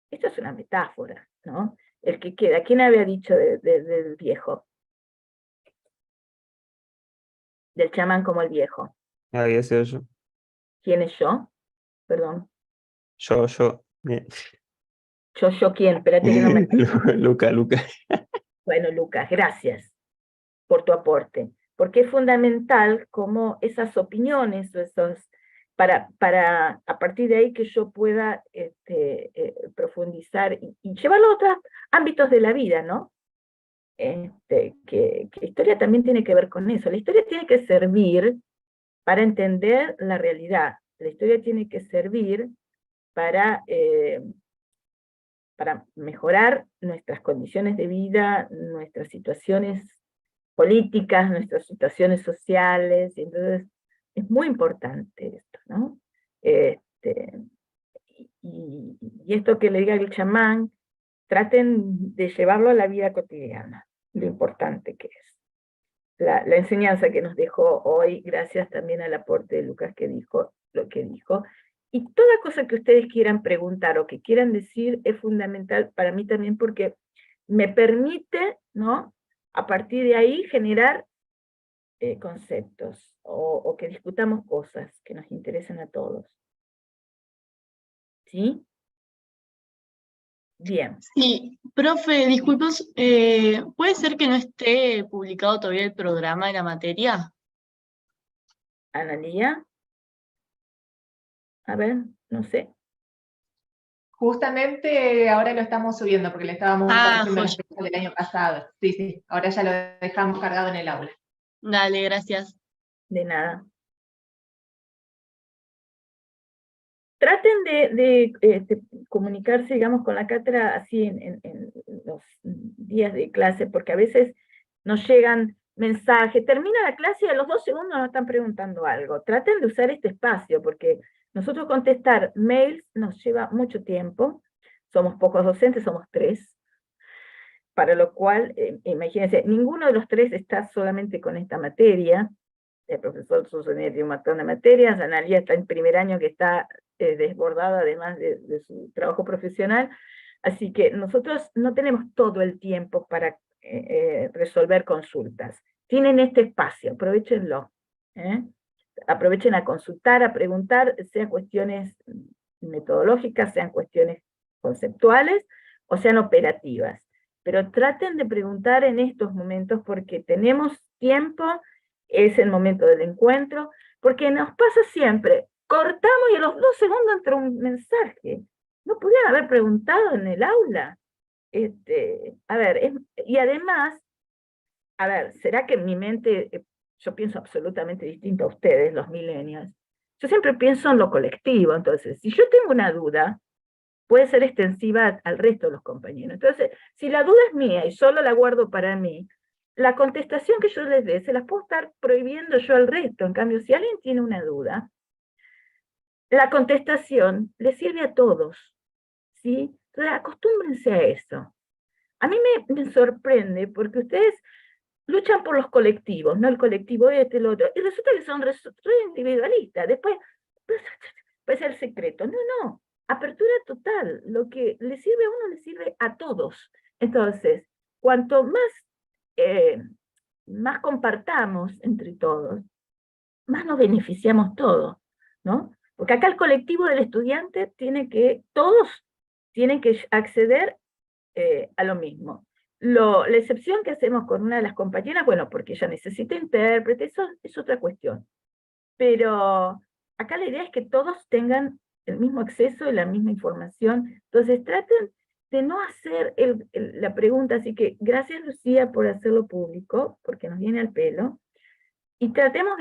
esto es una metáfora, ¿no? El que queda, ¿quién había dicho del viejo? Del chamán como el viejo. Había sido yo. ¿Quién es yo? Perdón. Yo. Bien. ¿Yo quién? Espérate que no me... Luca. Bueno, Lucas, gracias por tu aporte, porque es fundamental como esas opiniones, para a partir de ahí que yo pueda profundizar y llevarlo a otros ámbitos de la vida, ¿no? Que historia también tiene que ver con eso. La historia tiene que servir para entender la realidad. La historia tiene que servir para mejorar nuestras condiciones de vida, nuestras situaciones políticas, nuestras situaciones sociales, y entonces es muy importante esto, ¿no? Y esto que le diga el chamán, traten de llevarlo a la vida cotidiana, lo importante que es. La enseñanza que nos dejó hoy, gracias también al aporte de Lucas que dijo lo que dijo, y toda cosa que ustedes quieran preguntar o que quieran decir es fundamental para mí también porque me permite, ¿no?, a partir de ahí generar conceptos o que discutamos cosas que nos interesan a todos. ¿Sí? Bien. Sí, profe, disculpos, ¿puede ser que no esté publicado todavía el programa de la materia? Analía. A ver, no sé. Justamente ahora lo estamos subiendo porque le estábamos corrigiendo las joya. fechas del año pasado. Sí, ahora ya lo dejamos cargado en el aula. Dale, gracias. De nada. Traten de comunicarse, digamos, con la cátedra así en los días de clase, porque a veces nos llegan mensajes, termina la clase y a los 2 segundos nos están preguntando algo. Traten de usar este espacio, porque nosotros contestar mails nos lleva mucho tiempo, somos pocos docentes, somos 3, para lo cual, imagínense, ninguno de los 3 está solamente con esta materia. El profesor Susanía tiene un montón de materias, Analía está en primer año que está desbordada además de su trabajo profesional, así que nosotros no tenemos todo el tiempo para resolver consultas. tienen este espacio, aprovechenlo. Aprovechen a consultar, a preguntar, sean cuestiones metodológicas, sean cuestiones conceptuales o sean operativas. Pero traten de preguntar en estos momentos porque tenemos tiempo, es el momento del encuentro, porque nos pasa siempre, cortamos y a los 2 segundos entra un mensaje. ¿No pudieran haber preguntado en el aula? A ver, y además, a ver, ¿será que en mi mente, yo pienso absolutamente distinto a ustedes, los millennials? Yo siempre pienso en lo colectivo, entonces, si yo tengo una duda, puede ser extensiva al resto de los compañeros. Entonces, si la duda es mía y solo la guardo para mí, la contestación que yo les dé se las puedo estar prohibiendo yo al resto. En cambio, si alguien tiene una duda, la contestación le sirve a todos, ¿sí? Entonces, acostúmbrense a eso. A mí me sorprende porque ustedes luchan por los colectivos, ¿no? El colectivo este, el otro, y resulta que son re individualistas. Después, puede ser secreto. No, apertura total. Lo que le sirve a uno, le sirve a todos. Entonces, cuanto más compartamos entre todos, más nos beneficiamos todos, ¿no? Porque acá el colectivo del estudiante todos tienen que acceder a lo mismo. La excepción que hacemos con una de las compañeras, bueno, porque ella necesita intérprete, eso es otra cuestión. Pero acá la idea es que todos tengan el mismo acceso y la misma información. Entonces traten de no hacer la pregunta, así que gracias Lucía por hacerlo público, porque nos viene al pelo, y tratemos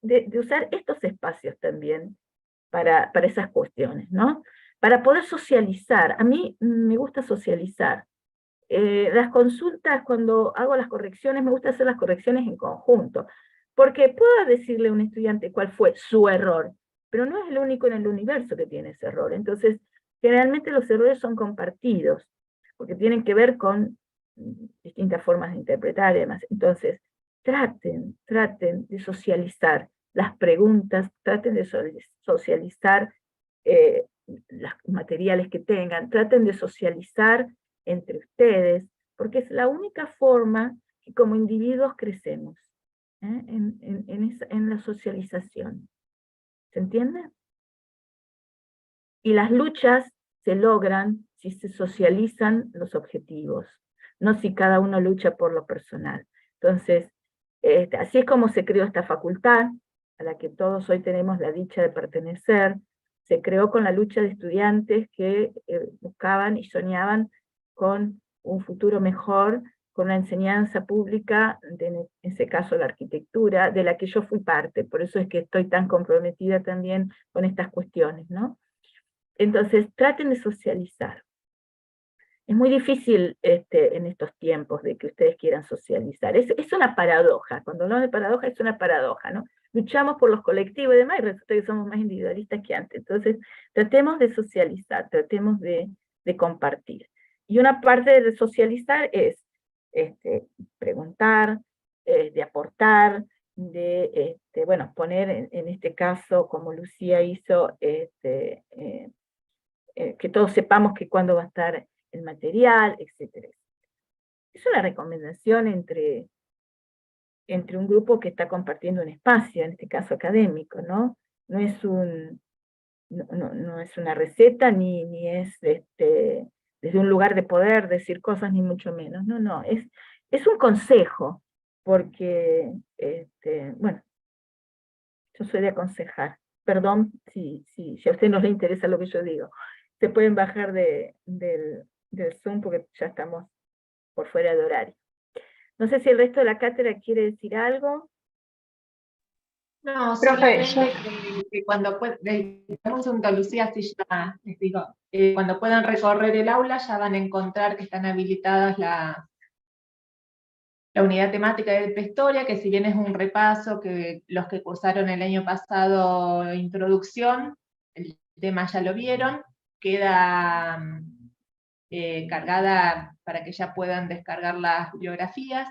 de usar estos espacios también para esas cuestiones, ¿no? Para poder socializar. A mí me gusta socializar. Las consultas, cuando hago las correcciones, me gusta hacer las correcciones en conjunto, porque puedo decirle a un estudiante cuál fue su error, pero no es el único en el universo que tiene ese error. Entonces, generalmente los errores son compartidos, porque tienen que ver con distintas formas de interpretar y demás. Entonces, traten de socializar las preguntas, traten de socializar los materiales que tengan, traten de socializar entre ustedes, porque es la única forma que como individuos crecemos, en la socialización. ¿Se entiende? Y las luchas se logran si se socializan los objetivos, no si cada uno lucha por lo personal. Entonces, así es como se creó esta facultad, a la que todos hoy tenemos la dicha de pertenecer. Se creó con la lucha de estudiantes que buscaban y soñaban con un futuro mejor, con una enseñanza pública, en ese caso la arquitectura, de la que yo fui parte, por eso es que estoy tan comprometida también con estas cuestiones, ¿no? Entonces, traten de socializar. Es muy difícil en estos tiempos de que ustedes quieran socializar. Es una paradoja, cuando hablamos de paradoja es una paradoja, ¿no? Luchamos por los colectivos y demás, y resulta que somos más individualistas que antes. Entonces, tratemos de socializar, tratemos de compartir. Y una parte de socializar es preguntar, de aportar, bueno, poner en este caso, como Lucía hizo, que todos sepamos que cuándo va a estar el material, etc. Es una recomendación entre un grupo que está compartiendo un espacio, en este caso académico, ¿no? No es una receta, ni es desde un lugar de poder decir cosas, ni mucho menos. No, es un consejo, porque, bueno, yo soy de aconsejar. Perdón si a usted no le interesa lo que yo digo. Se pueden bajar del Zoom porque ya estamos por fuera de horario. No sé si el resto de la cátedra quiere decir algo. No, Profe, solamente que cuando un segundo, Lucía, si ya les digo, cuando puedan recorrer el aula ya van a encontrar que están habilitadas la unidad temática de prehistoria, que si bien es un repaso que los que cursaron el año pasado introducción, el tema ya lo vieron, queda cargada para que ya puedan descargar las bibliografías,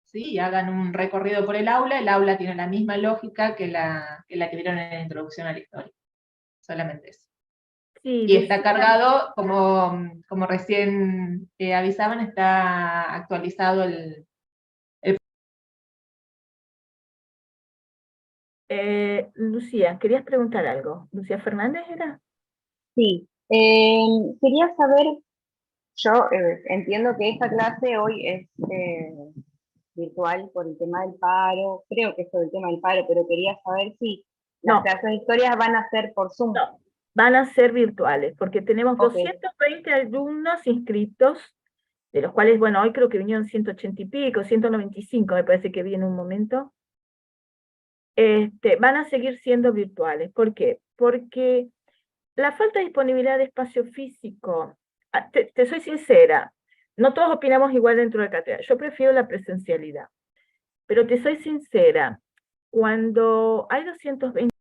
¿sí? Y hagan un recorrido por el aula tiene la misma lógica que la que vieron en la introducción a la historia, solamente eso. Sí, Y está cargado, como recién avisaban, está actualizado el Lucía, ¿querías preguntar algo? ¿Lucía Fernández era? Sí, quería saber, yo entiendo que esta clase hoy es virtual por el tema del paro, creo que es por el tema del paro, pero quería saber si las No. clases de historia van a ser por Zoom. No, van a ser virtuales, porque tenemos Ok. 220 alumnos inscritos, de los cuales, bueno, hoy creo que vinieron 180 y pico, 195 me parece que vi en un momento. Van a seguir siendo virtuales. ¿Por qué? Porque la falta de disponibilidad de espacio físico, te soy sincera, no todos opinamos igual dentro de la cátedra, yo prefiero la presencialidad, pero te soy sincera, cuando hay 220